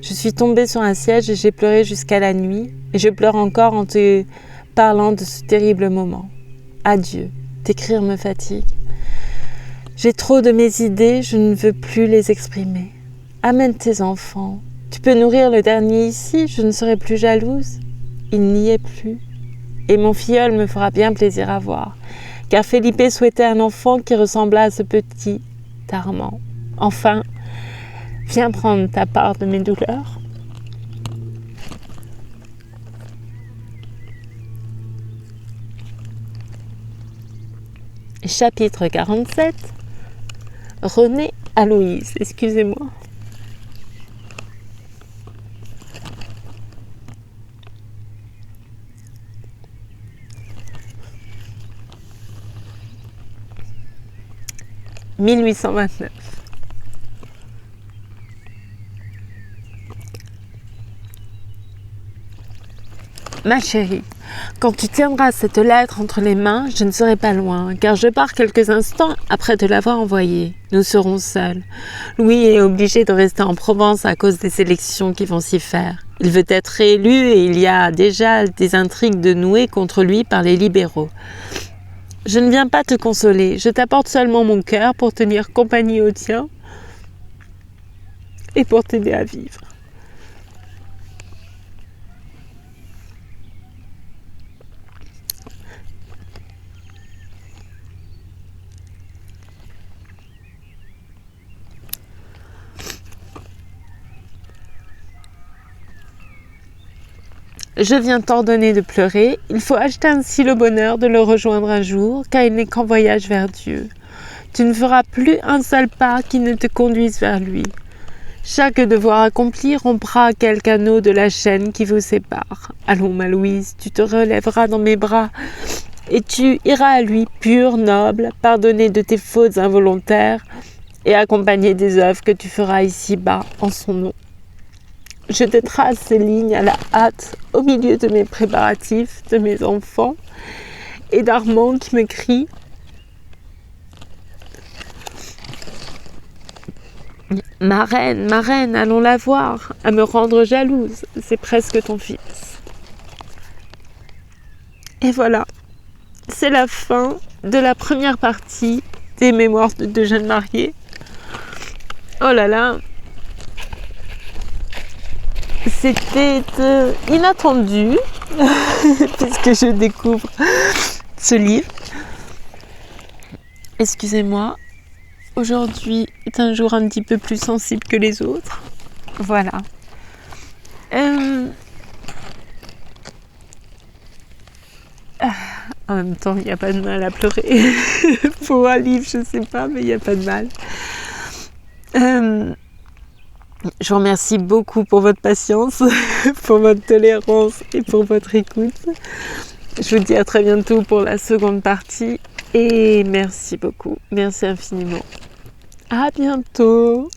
je suis tombée sur un siège et j'ai pleuré jusqu'à la nuit. Et je pleure encore en te parlant de ce terrible moment. Adieu, t'écrire me fatigue. J'ai trop de mes idées, je ne veux plus les exprimer. Amène tes enfants. Tu peux nourrir le dernier ici, je ne serai plus jalouse. Il n'y est plus. Et mon filleul me fera bien plaisir à voir. Car Felipe souhaitait un enfant qui ressemblât à ce petit Armand. Enfin, viens prendre ta part de mes douleurs. Chapitre 47. René à Louise, excusez-moi. « 1829. Ma chérie, quand tu tiendras cette lettre entre les mains, je ne serai pas loin, car je pars quelques instants après te l'avoir envoyée. Nous serons seuls. Louis est obligé de rester en Provence à cause des élections qui vont s'y faire. Il veut être réélu et il y a déjà des intrigues de nouer contre lui par les libéraux. Je ne viens pas te consoler, je t'apporte seulement mon cœur pour tenir compagnie au tien et pour t'aider à vivre. Je viens t'ordonner de pleurer, il faut acheter ainsi le bonheur de le rejoindre un jour, car il n'est qu'en voyage vers Dieu. Tu ne feras plus un seul pas qui ne te conduise vers lui. Chaque devoir accompli rompra quelque anneau de la chaîne qui vous sépare. Allons, ma Louise, tu te relèveras dans mes bras, et tu iras à lui, pure, noble, pardonné de tes fautes involontaires, et accompagné des œuvres que tu feras ici-bas en son nom. Je te trace ces lignes à la hâte, au milieu de mes préparatifs, de mes enfants, et d'Armand qui me crie « Ma reine, allons la voir, à me rendre jalouse, c'est presque ton fils. » Et voilà, c'est la fin de la première partie des mémoires de deux jeunes mariés. Oh là là, c'était inattendu, puisque je découvre ce livre. Excusez-moi, aujourd'hui est un jour un petit peu plus sensible que les autres. Voilà. En même temps, il n'y a pas de mal à pleurer. Pour un livre, je ne sais pas, mais il n'y a pas de mal. Je vous remercie beaucoup pour votre patience, pour votre tolérance et pour votre écoute. Je vous dis à très bientôt pour la seconde partie et merci beaucoup, merci infiniment. À bientôt.